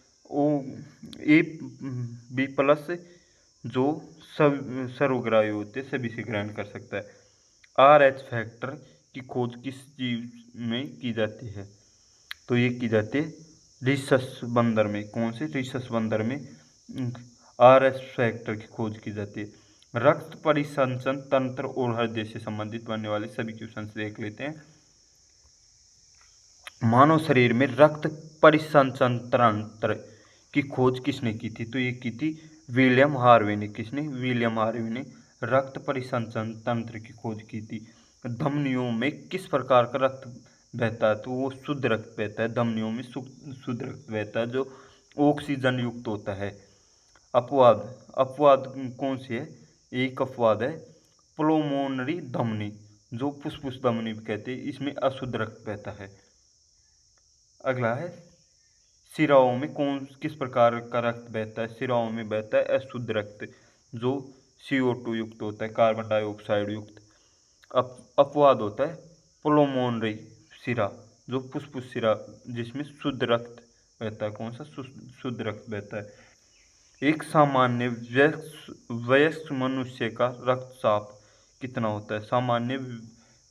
Speaker 1: AB+ जो सर्वग्राही होते हैं सभी से ग्रहण कर सकता है। RH फैक्टर की खोज किस जीव में की जाती है? तो ये की जाती है रिसस बंदर में। कौन से? रिसस बंदर में RH फैक्टर की खोज की जाती है। रक्त परिसंचरण तंत्र और हृदय से संबंधित बनने वाले सभी क्वेश्चन देख लेते हैं। मानव शरीर में रक्त परिसंचरण तंत्र की खोज किसने की थी? तो ये की थी विलियम हार्वे ने। किसने? विलियम हार्वे ने रक्त परिसंचरण तंत्र की खोज की थी। धमनियों में किस प्रकार का रक्त बहता है? तो वो शुद्ध रक्त बहता है। धमनियों में शुद्ध रक्त बहता है जो ऑक्सीजन युक्त होता है। अपवाद कौन सी है? एक अपवाद है पुल्मोनरी धमनी, जो फुसफुस धमनी भी कहते हैं, इसमें अशुद्ध रक्त बहता है। अगला है, सिराओं में किस प्रकार का रक्त बहता है? सिराओं में बहता है अशुद्ध रक्त, जो CO2 युक्त होता है, कार्बन डाइऑक्साइड युक्त। अपवाद होता है पुल्मोनरी सिरा, जो फुसफुस सिरा, जिसमें शुद्ध रक्त बहता है। कौन सा? शुद्ध रक्त बहता है। एक सामान्य वयस्क मनुष्य का रक्तचाप कितना होता है? सामान्य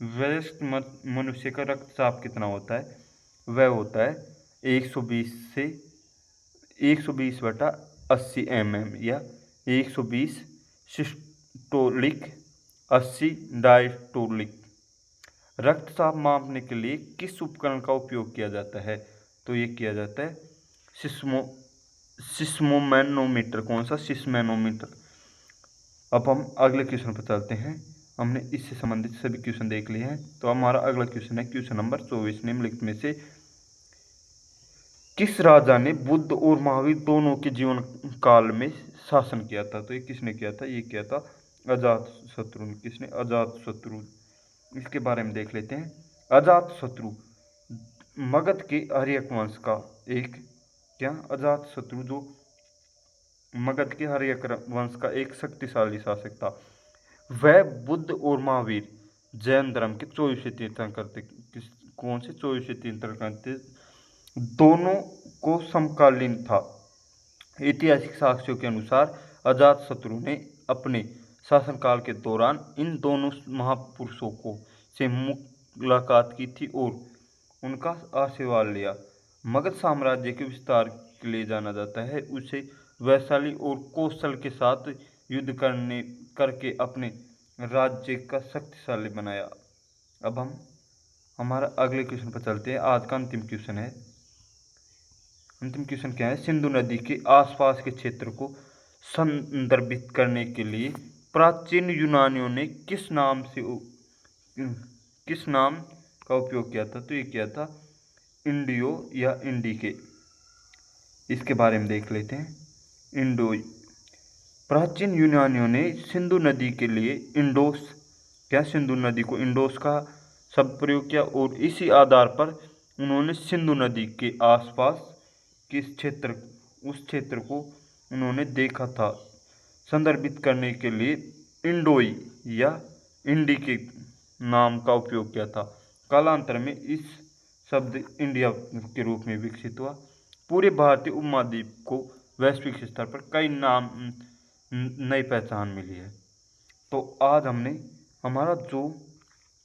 Speaker 1: वयस्क मनुष्य का रक्तचाप कितना होता है? वह होता है 120/80 mm या 120 सिस्टोलिक 80 डायस्टोलिक। रक्तचाप मापने के लिए किस उपकरण का उपयोग किया जाता है? तो ये किया जाता है सिस्मोमैनोमीटर। कौन सा? सिस्मैनोमीटर। अब हम अगले क्वेश्चन पर चलते हैं। हमने इससे संबंधित सभी क्वेश्चन देख लिए हैं, तो हमारा अगला क्वेश्चन है क्वेश्चन नंबर 24। निम्नलिखित में से किस राजा ने बुद्ध और महावीर दोनों के जीवन काल में शासन किया था? तो ये किसने किया था? ये किया था अजातशत्रु ने। किसने? अजातशत्रु। इसके बारे में देख लेते हैं। अजातशत्रु मगध के हर्यक वंश का एक अजातशत्रु जो मगध के हर्यक वंश का एक शक्तिशाली शासक था। वह बुद्ध और महावीर जैन धर्म के 24 तीर्थंकर थे। कौन से 24 तीर्थंकर थे? दोनों को समकालीन था। ऐतिहासिक साक्ष्यों के अनुसार अजातशत्रु ने अपने शासनकाल के दौरान इन दोनों महापुरुषों से मुलाकात की थी और उनका आशीर्वाद लिया। मगध साम्राज्य के विस्तार के लिए जाना जाता है। उसे वैशाली और कौशल के साथ युद्ध करके अपने राज्य का शक्तिशाली बनाया। अब हम हमारा अगले क्वेश्चन पर चलते हैं। आज का अंतिम क्वेश्चन है। अंतिम क्वेश्चन क्या है? सिंधु नदी के आसपास के क्षेत्र को संदर्भित करने के लिए प्राचीन यूनानियों ने किस नाम का उपयोग किया था? तो ये किया था इंडियो या इंडिके। इसके बारे में देख लेते हैं। इंडो प्राचीन यूनानियों ने सिंधु नदी के लिए सिंधु नदी को इंडोस का शब्द प्रयोग किया और इसी आधार पर उन्होंने सिंधु नदी के आसपास उस क्षेत्र को उन्होंने देखा था। संदर्भित करने के लिए इंडोई या इंडी के नाम का उपयोग किया था। कालांतर में इस शब्द इंडिया के रूप में विकसित हुआ। पूरे भारतीय उपमहाद्वीप को वैश्विक स्तर पर कई नई पहचान मिली है। तो आज हमने हमारा जो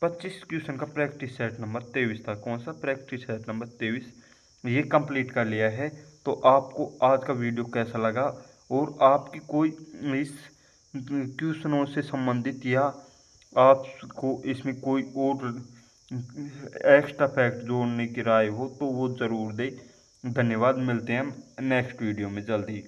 Speaker 1: 25 क्वेश्चन का प्रैक्टिस सेट नंबर 23 था, कौन सा प्रैक्टिस सेट नंबर 23, ये कंप्लीट कर लिया है। तो आपको आज का वीडियो कैसा लगा और आपकी कोई इस क्वेश्चनों से संबंधित या आपको इसमें कोई और एक्स्ट्रा फैक्ट जोड़ने की राय हो तो वो ज़रूर दें। धन्यवाद। मिलते हैं हम नेक्स्ट वीडियो में जल्द ही।